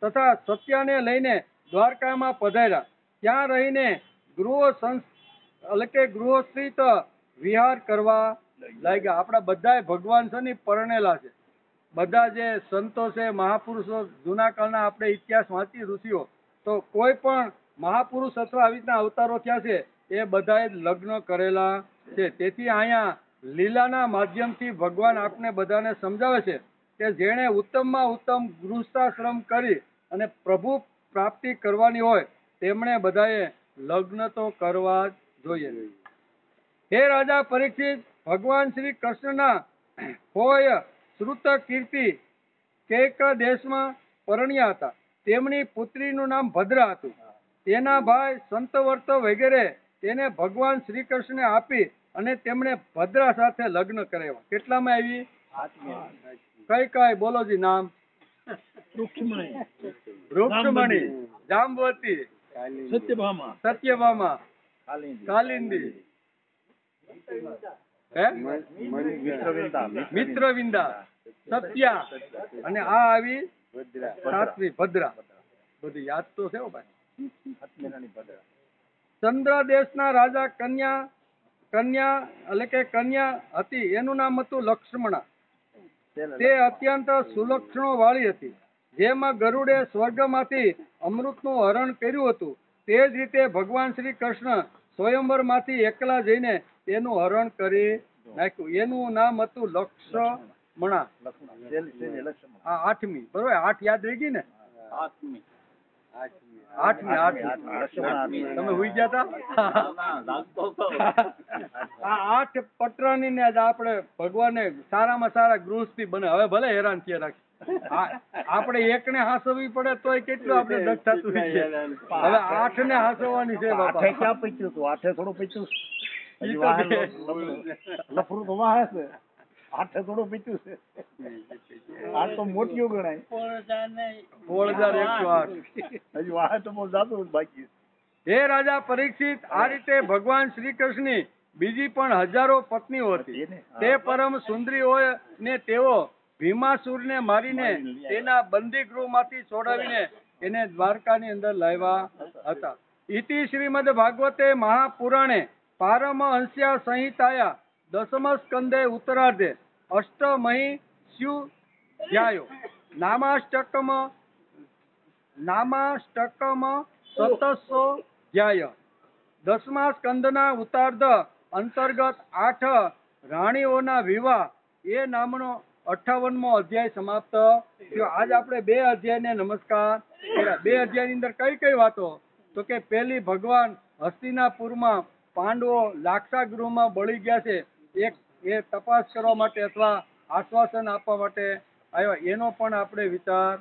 તથા સત્યાને લઈને દ્વારકામાં પધાર્યા. ત્યાં રહીને ગૃહસ્થિત વિહાર કરવા લાગ્યા. આપણા બધા ભગવાન છે ને પરણેલા છે. બધા જે સંતો છે, મહાપુરુષો, જૂના કાળના આપણે ઇતિહાસ વાંચી ઋષિઓ, તો કોઈ પણ મહાપુરુષ અથવા આવી રીતના અવતારો થયા છે એ બધાએ લગ્ન કરેલા છે. તેથી અહીંયા લીલાના માધ્યમથી ભગવાન આપને બધાને સમજાવે છે કે જેણે ઉત્તમમાં ઉત્તમ ગૃહસ્થાશ્રમ કરી અને પ્રભુ પ્રાપ્તિ કરવાની હોય તેમણે બધાએ લગ્ન તો કરવા જ જોઈએ. હે રાજા પરીક્ષિત, ભગવાન શ્રી કૃષ્ણના હોય શ્રુત કીર્તિ કેક દેશમાં પરણ્યા હતા. તેમની પુત્રીનું નામ ભદ્રા હતું. તેના ભાઈ સંતવર્ત વગેરે તેને ભગવાન શ્રી કૃષ્ણને આપી અને તેમણે ભદ્રા સાથે લગ્ન કરાવ્યા. કેટલામાં આવી? કઈ બોલોજી નામ? રૂક્ષ્મણી, જાંબવતી, સત્યભામા, કાલિંદી, મિત્રવિંદા, સત્યા અને આ આવી સાતમી ભદ્રા. બધી યાદ તો છે ભાઈ. ચંદ્ર દેશના રાજા કન્યા હતી. એનું નામ હતું લક્ષ્મણા. તે અત્યંત સુલક્ષણો વાળી હતી. જેમાં ગરુડે સ્વર્ગમાંથી અમૃતનું હરણ કર્યું હતું તે જ રીતે ભગવાન શ્રી કૃષ્ણ સ્વયંવર માંથી એકલા જઈને તેનું હરણ કરી નાખ્યું. એનું નામ હતું લક્ષ્મણા. આ આઠમી, બરોબર? 8 યાદ રહી ગઈ ને? આઠમી તમે હુઈ ગયા હતા. આ 8 પટરાની ને આપણે ભગવાને સારામાં સારા ગૃહસ્થી બને. હવે ભલે હેરાન થયા રાખે, આપણે એકને હાંસવવી પડે તોય કેટલું આપણે દખ થતું છે. હવે 8 ને હાંસવવાની છે બાપા. ક્યાં પીછું તું? 8 થોડું પીછું લફરું તો વાહ છે. 8 થોડું પીછું છે. આ તો મોટી ગણાય. 16,108 હજી વાહ તો બહુ જાતું બાકી. હે રાજા પરીક્ષિત, આ રીતે ભગવાન શ્રી કૃષ્ણની બીજી પણ હજારો પત્નીઓ હતી. તે પરમ સુંદરી હોય ને તેઓ ભીમાસુરને મારીને તેના બંદીગૃહમાંથી છોડાવીને એને દ્વારકાની અંદર લાવ્યા હતા. ઇતિ શ્રીમદ ભાગવતે મહાપુરાણે પારમહંસ્યા સંહિતાયા દશમ સ્કંદે ઉત્તરાર્ધે અષ્ટમહી સ્યુધ્યાયો નામાષ્ટકમ સતસો. 10મા સ્કંદના ઉત્તરાર્ધ અંતર્ગત 8 રાણીઓના વિવાહ એ નામનો 58મો અધ્યાય સમાપ્ત થયો. આજ આપણે 2 અધ્યાયને નમસ્કાર કર્યા. 2 અધ્યાયની અંદર કઈ વાતો? તો કે પહેલી, ભગવાન હસ્તિનાપુરમાં પાંડવો લાક્ષાગૃહમાં બળી ગયા છે એ તપાસ કરવા માટે અથવા આશ્વાસન આપવા માટે આવ્યા, એનો પણ આપણે વિચાર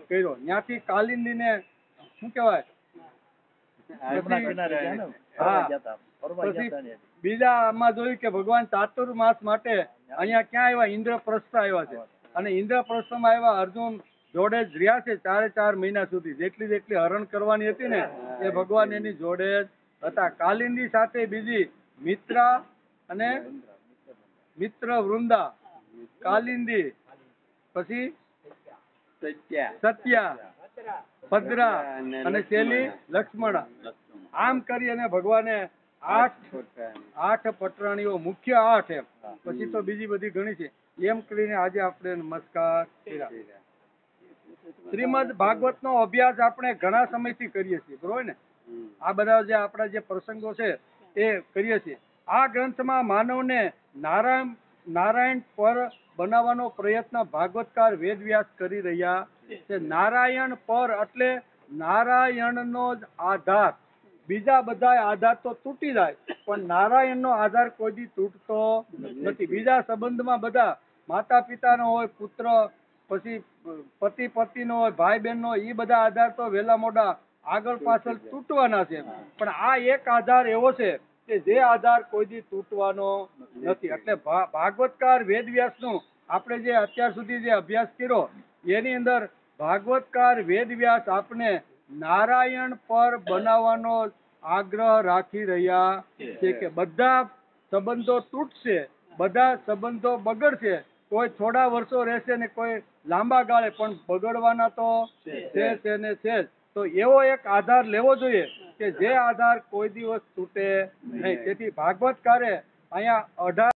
કર્યો. ત્યાંથી કાલિંદીને શું કહેવાય, પછી બીજા આમાં જોયું કે ભગવાન ચાતુર્માસ માટે અહીંયા ક્યાં આવ્યા? ઇન્દ્રપ્રસ્થ આવ્યા છે. અને ઇન્દ્રપ્રસ્થમાં આવ્યા અર્જુન જોડે જ રહ્યા છે 4 મહિના સુધી. જેટલી હરણ કરવાની હતી ને એ ભગવાન એની જોડે જ હતા. કાલિંદી સાથે બીજી મિત્રા અને મિત્ર વૃંદા, કાલિંદી, પછી સત્યા, ભદ્રા અને શેલી લક્ષ્મણા. આમ કરી અને ભગવાને 8 પટરાણીઓ, મુખ્ય 8 એમ, પછી તો બીજી બધી ઘણી છે, એમ કરીને આજે આપણે નમસ્કાર કર્યા. શ્રીમદ ભાગવત નો અભ્યાસ આપણે ઘણા સમયથી કરીએ છીએ, બરોબર ને? આ બધા જે આપણા જે પ્રસંગો છે એ કરીએ છીએ. આ ગ્રંથમાં માનવને નારાયણ પર બનાવવાનો પ્રયત્ન ભાગવતકાર વેદવ્યાસ કરી રહ્યા છે. નારાયણ પર એટલે નારાયણનો જ આધાર. બીજા બધા આધાર તો તૂટી જાય, પણ નારાયણનો આધાર કોઈ દી તૂટતો નથી. બીજા સંબંધમાં બધા માતા પિતાનો હોય, પુત્ર પછી પતિ પત્નીનો હોય, ભાઈ બહેનનો હોય, એ બધા આધાર તો વહેલા મોડા આગળ પાછળ તૂટવાના છે. પણ આ એક આધાર એવો છે કે જે આધાર કોઈ દી તૂટવાનો નથી. એટલે ભાગવતકાર વેદવ્યાસનું આપણે જે અત્યાર સુધી જે અભ્યાસ કર્યો એની અંદર ભાગવતકાર વેદવ્યાસ આપણે નારાયણ પર બનાવવાનો આગ્રહ રાખી રહ્યા છે કે બધા સંબંધો તૂટશે, બધા સંબંધો બગડશે, કોઈ થોડા વર્ષો રહેશે ને કોઈ લાંબા ગાળે, પણ બગડવાના તો છે ને છે જ. તો એવો એક આધાર લેવો જોઈએ કે જે આધાર કોઈ દિવસ તૂટે નહીં. તેથી ભાગવતકારે અહીંયા 18